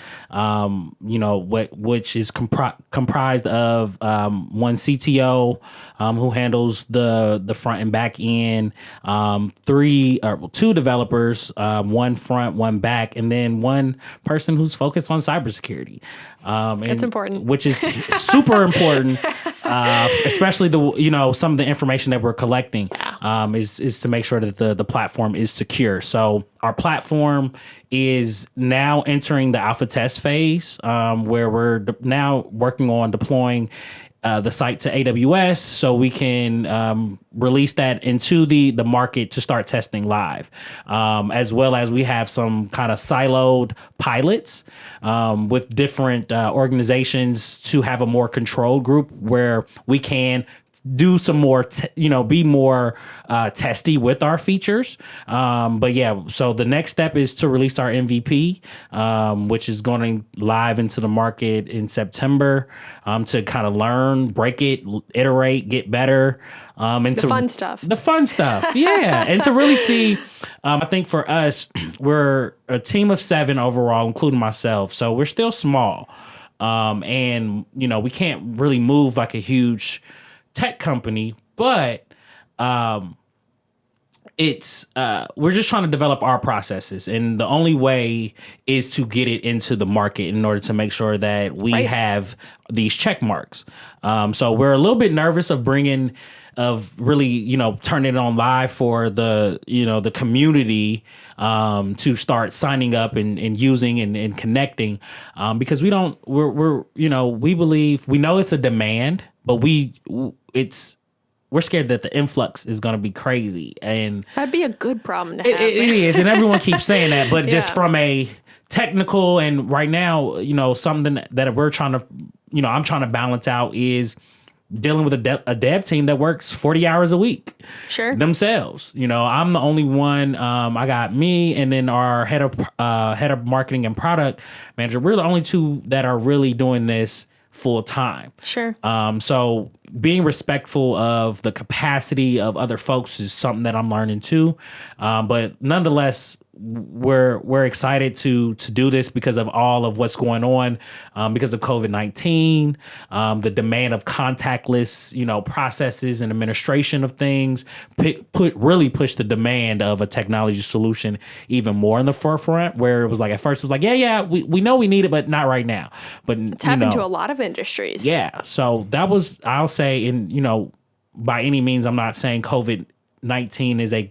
which is comprised of one CTO who handles the front and back end, 2 developers, one front, one back, and then one person who's focused on cybersecurity. That's important. Which is super important, especially some of the information that we're collecting is to make sure that the platform is secure. So our platform is now entering the alpha test phase, where we're now working on deploying the site to AWS so we can release that into the market to start testing live, as well as we have some kind of siloed pilots with different organizations to have a more controlled group where we can do some more, be more testy with our features. But yeah, so the next step is to release our MVP, which is going live into the market in September, to kind of learn, break it, iterate, get better. And the fun stuff. The fun stuff, yeah. And to really see, I think for us, we're a team of 7 overall, including myself. So we're still small. And, we can't really move like a huge tech company, but it's we're just trying to develop our processes, and the only way is to get it into the market in order to make sure that we have these check marks. So we're a little bit nervous of really turning it on live for the community to start signing up and using and connecting, because we believe, we know it's a demand, but we're scared that the influx is going to be crazy, and that'd be a good problem to have. It is, and everyone keeps saying that, but just from a technical, and right now, something that we're trying to, I'm trying to balance out is dealing with a dev team that works 40 hours a week. Sure. Themselves. I'm the only one. I got me and then our head of marketing and product manager. We're the only 2 that are really doing this full time. Sure. So being respectful of the capacity of other folks is something that I'm learning too. But nonetheless, we're excited to do this because of all of what's going on, because of COVID-19, the demand of contactless, processes and administration of things really pushed the demand of a technology solution even more in the forefront, where it was like, at first it was like, we know we need it, but not right now. But it's happened to a lot of industries. Yeah. So that was, I'll say, by any means, I'm not saying COVID-19 is a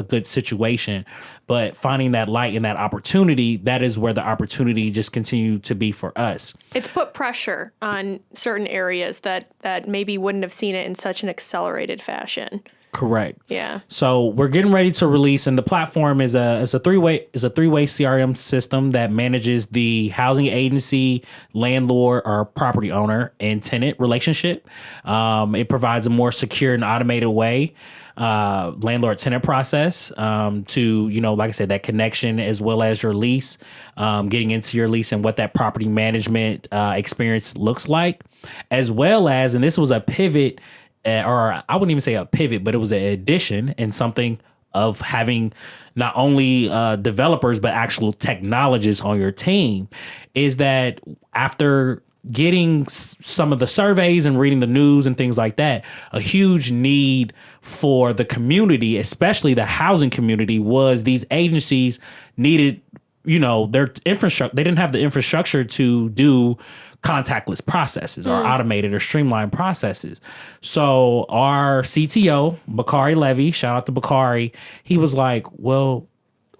good situation, but finding that light and that opportunity, that is where the opportunity just continued to be for us. It's put pressure on certain areas that maybe wouldn't have seen it in such an accelerated fashion. Correct. Yeah. So we're getting ready to release, and the platform is a 3-way CRM system that manages the housing agency, landlord, or property owner and tenant relationship. It provides a more secure and automated way, landlord tenant process, to, like I said, that connection, as well as your lease, getting into your lease and what that property management experience looks like, as well as, and this was a pivot, or I wouldn't even say a pivot, but it was an addition and something of having not only developers, but actual technologists on your team, is that after getting some of the surveys and reading the news and things like that, a huge need for the community, especially the housing community, was these agencies needed, their infrastructure. They didn't have the infrastructure to do contactless processes or automated or streamlined processes. So our CTO, Bakari Levy, shout out to Bakari, he was like, well,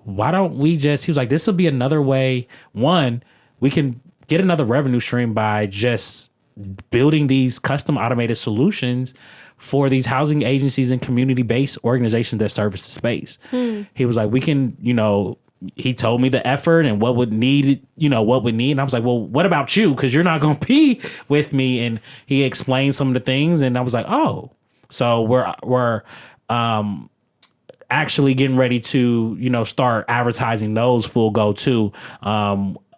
why don't we he was like, this will be another way. One, we can get another revenue stream by just building these custom automated solutions for these housing agencies and community-based organizations that service the space. He was like, we can, he told me the effort and what would need. And I was like, well, what about you? Because you're not going to be with me. And he explained some of the things, and I was like, oh, so we're actually getting ready to, start advertising those full go too.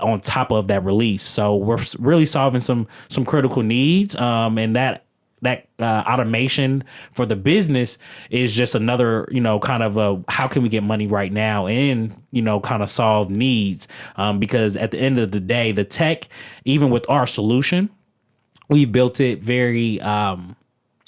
on top of that release. So we're really solving some critical needs, and that automation for the business is just another, kind of how can we get money right now and, kind of solve needs. Because at the end of the day, the tech, even with our solution, we built it very,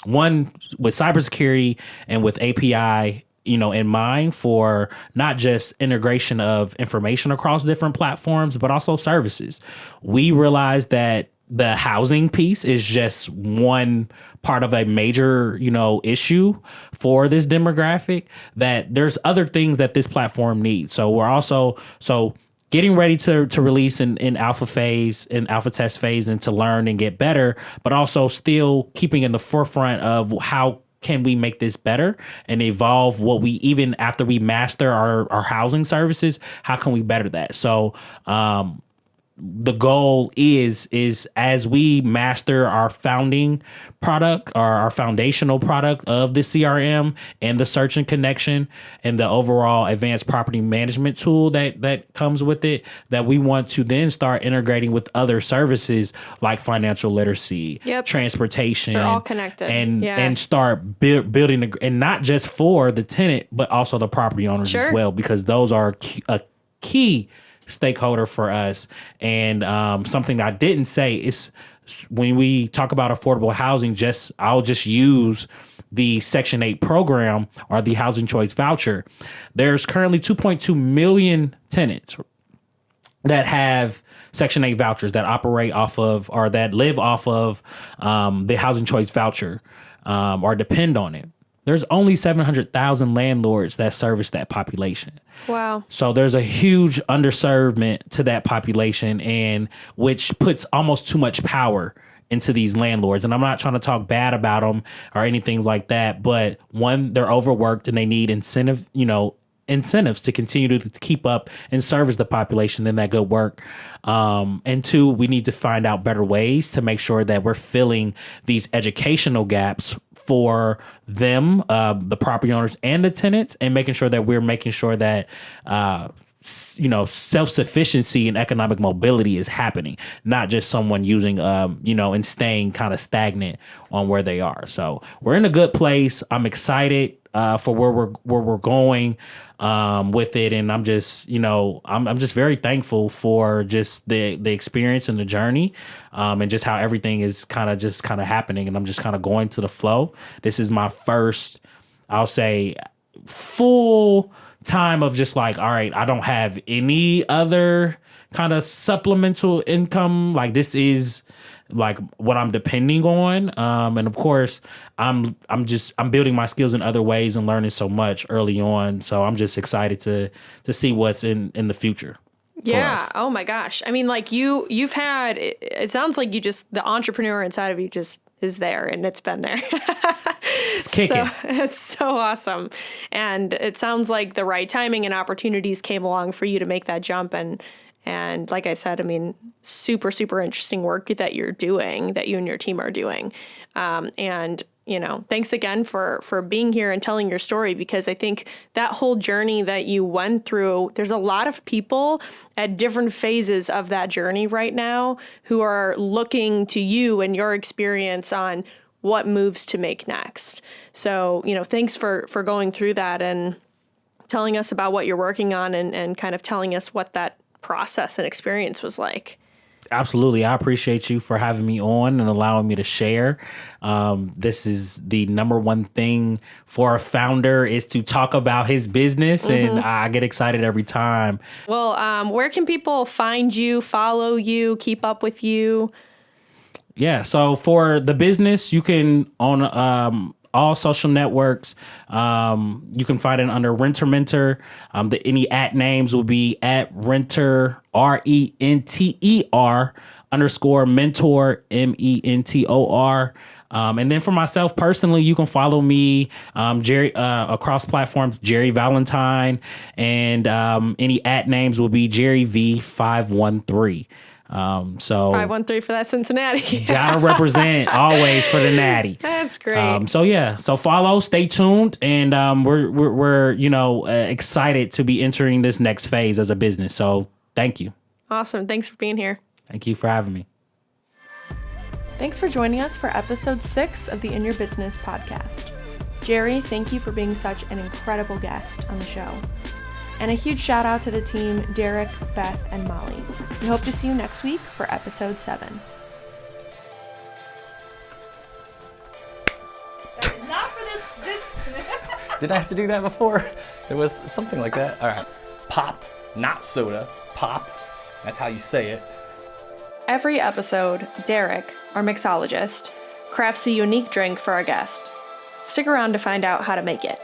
one with cybersecurity and with API, in mind for not just integration of information across different platforms, but also services. We realized that the housing piece is just one part of a major, issue for this demographic, that there's other things that this platform needs. So we're also, getting ready to release in alpha phase, in alpha test phase, and to learn and get better, but also still keeping in the forefront of how can we make this better and evolve what we, even after we master our housing services, how can we better that? So, the goal is as we master our founding product or our foundational product of the CRM and the search and connection and the overall advanced property management tool that comes with it, that we want to then start integrating with other services like financial literacy, transportation. They're all connected. And start building, and not just for the tenant, but also the property owners as well, because those are a key stakeholder for us. And something I didn't say is, when we talk about affordable housing, I'll just use the Section 8 program or the housing choice voucher. There's currently 2.2 million tenants that have Section 8 vouchers that operate off of, or that live off of the housing choice voucher, or depend on it. There's only 700,000 landlords that service that population. Wow. So there's a huge underservement to that population, and which puts almost too much power into these landlords. And I'm not trying to talk bad about them or anything like that, but one, they're overworked and they need incentives to continue to keep up and service the population in that good work. And two, we need to find out better ways to make sure that we're filling these educational gaps for them, the property owners and the tenants, and making sure that we're making sure that, self-sufficiency and economic mobility is happening, not just someone using, and staying kind of stagnant on where they are. So we're in a good place. I'm excited for where we're going with it, and I'm just I'm just very thankful for just the experience and the journey, and just how everything is kind of happening, and I'm just kind of going to the flow. This is my first, I'll say, full time of just like, all right, I don't have any other kind of supplemental income. Like, this is like what I'm depending on. And of course, I'm building my skills in other ways and learning so much early on. So I'm just excited to see what's in the future. Yeah. Oh my gosh. I mean, like you've had, it sounds like the entrepreneur inside of you just is there, and it's been there. It's kicking. So, it's so awesome. And it sounds like the right timing and opportunities came along for you to make that jump. And like I said, I mean, super, super interesting work that you're doing, that you and your team are doing. And thanks again for being here and telling your story, because I think that whole journey that you went through, there's a lot of people at different phases of that journey right now who are looking to you and your experience on what moves to make next. So, thanks for going through that and telling us about what you're working on, and kind of telling us what that process and experience was like. Absolutely. I appreciate you for having me on and allowing me to share. This is the number one thing for a founder, is to talk about his business. Mm-hmm. And I get excited every time. Well, where can people find you, follow you, keep up with you? Yeah. So for the business, you can on all social networks. You can find it under Renter Mentor. Any @ names will be @Renter, RENTER _mentor, MENTOR. And then for myself personally, you can follow me, Jerry, across platforms, Jerry Valentine, and any @ names will be Jerry V513. So 513 for that Cincinnati. Gotta represent always for the natty. That's great. So follow, stay tuned, and we're excited to be entering this next phase as a business. So thank you. Awesome. Thanks for being here. Thank you for having me. Thanks for joining us for episode 6 of the In Your Business podcast. Jerry, thank you for being such an incredible guest on the show. And a huge shout out to the team, Derek, Beth, and Molly. We hope to see you next week for episode 7. That is not for this. Did I have to do that before? There was something like that. All right. Pop, not soda. Pop. That's how you say it. Every episode, Derek, our mixologist, crafts a unique drink for our guest. Stick around to find out how to make it.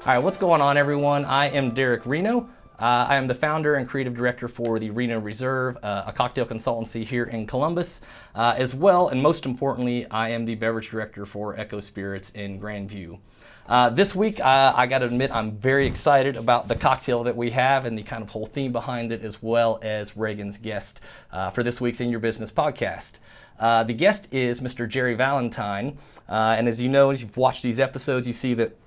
All right, what's going on, everyone? I am Derek Reno. I am the founder and creative director for the Reno Reserve, a cocktail consultancy here in Columbus, as well, and most importantly, I am the beverage director for Echo Spirits in Grandview. This week, I got to admit, I'm very excited about the cocktail that we have and the kind of whole theme behind it, as well as Reagan's guest for this week's In Your Business podcast. The guest is Mr. Jerry Valentine, and as you know, as you've watched these episodes, you see that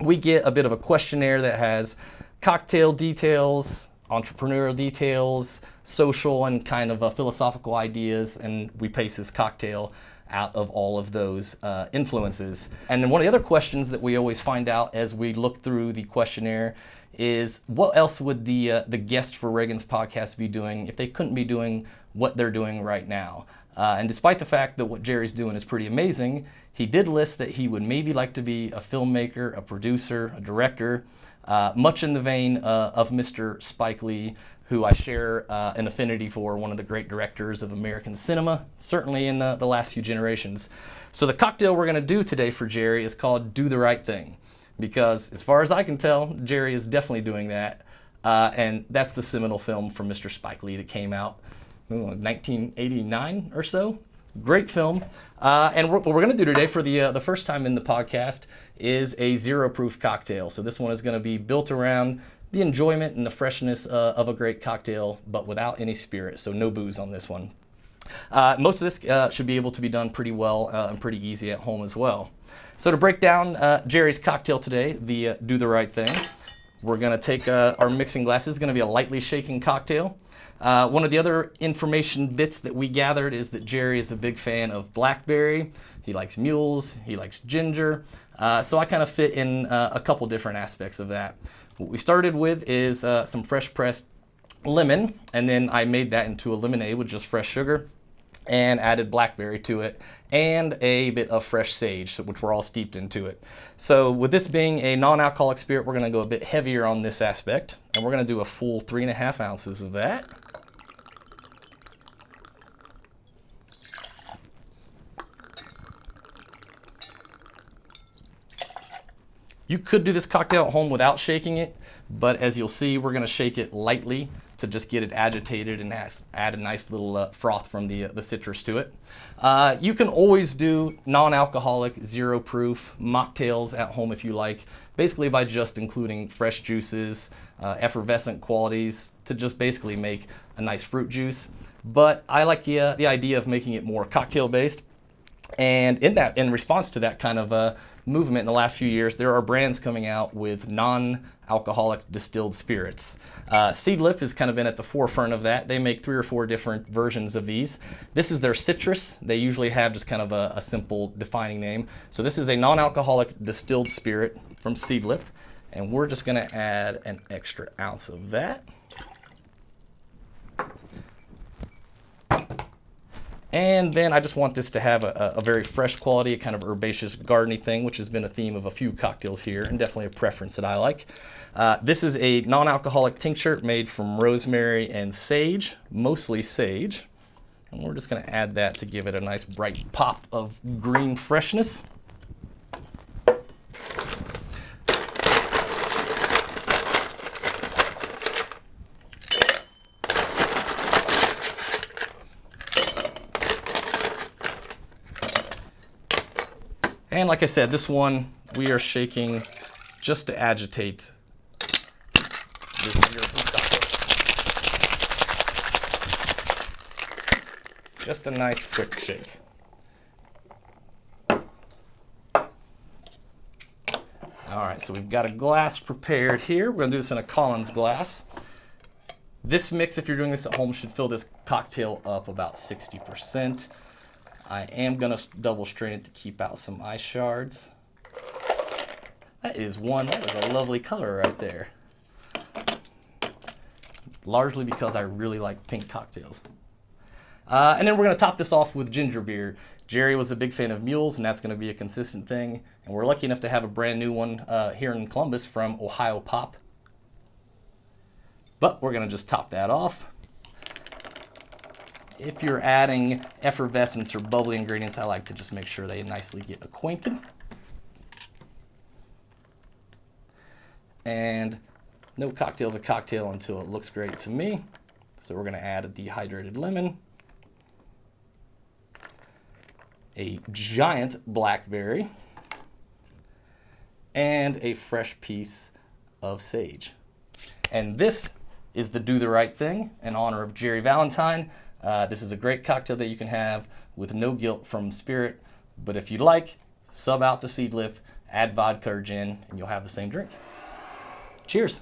we get a bit of a questionnaire that has cocktail details, entrepreneurial details, social and kind of philosophical ideas, and we pace this cocktail out of all of those influences. And then one of the other questions that we always find out as we look through the questionnaire is what else would the guest for Reagan's podcast be doing if they couldn't be doing what they're doing right now? And despite the fact that what Jerry's doing is pretty amazing, he did list that he would maybe like to be a filmmaker, a producer, a director, much in the vein of Mr. Spike Lee, who I share an affinity for, one of the great directors of American cinema, certainly in the last few generations. So the cocktail we're gonna do today for Jerry is called Do the Right Thing, because as far as I can tell, Jerry is definitely doing that. And that's the seminal film from Mr. Spike Lee that came out 1989 or so. Great film. And what we're going to do today for the first time in the podcast is a zero proof cocktail. So this one is going to be built around the enjoyment and the freshness of a great cocktail, but without any spirit. So no booze on this one. Most of this should be able to be done pretty well and pretty easy at home as well. So to break down Jerry's cocktail today, the Do the Right Thing, we're going to take our mixing glass. This is going to be a lightly shaken cocktail. One of the other information bits that we gathered is that Jerry is a big fan of blackberry. He likes mules, he likes ginger. So I kind of fit in a couple different aspects of that. What we started with is some fresh pressed lemon, and then I made that into a lemonade with just fresh sugar and added blackberry to it and a bit of fresh sage, which were all steeped into it. So with this being a non-alcoholic spirit, we're gonna go a bit heavier on this aspect, and we're gonna do a full 3.5 ounces of that. You could do this cocktail at home without shaking it, but as you'll see, we're gonna shake it lightly to just get it agitated and add a nice little froth from the citrus to it. You can always do non-alcoholic, zero proof mocktails at home if you like, basically by just including fresh juices, effervescent qualities to just basically make a nice fruit juice. But I like the idea of making it more cocktail based. And in response to that kind of movement in the last few years, there are brands coming out with non-alcoholic distilled spirits. Seedlip has kind of been at the forefront of that. They make 3 or 4 different versions of these. This is their citrus. They usually have just kind of a simple defining name. So this is a non-alcoholic distilled spirit from Seedlip, and we're just gonna add an extra ounce of that. And then I just want this to have a very fresh quality, a kind of herbaceous, gardeny thing, which has been a theme of a few cocktails here, and definitely a preference that I like. This is a non-alcoholic tincture made from rosemary and sage, mostly sage. And we're just gonna add that to give it a nice bright pop of green freshness. And like I said, this one we are shaking just to agitate this European cocktail. Just a nice quick shake. All right, so we've got a glass prepared here. We're gonna do this in a Collins glass. This mix, if you're doing this at home, should fill this cocktail up about 60%. I am gonna double strain it to keep out some ice shards. That is a lovely color right there. Largely because I really like pink cocktails. And then we're gonna top this off with ginger beer. Jerry was a big fan of mules, and that's gonna be a consistent thing. And we're lucky enough to have a brand new one here in Columbus from Ohio Pop. But we're gonna just top that off. If you're adding effervescence or bubbly ingredients, I like to just make sure they nicely get acquainted. And no cocktail's a cocktail until it looks great to me. So we're gonna add a dehydrated lemon, a giant blackberry, and a fresh piece of sage. And this is the Do the Right Thing in honor of Jerry Valentine. This is a great cocktail that you can have with no guilt from Spirit, but if you'd like, sub out the Seedlip, add vodka or gin, and you'll have the same drink. Cheers.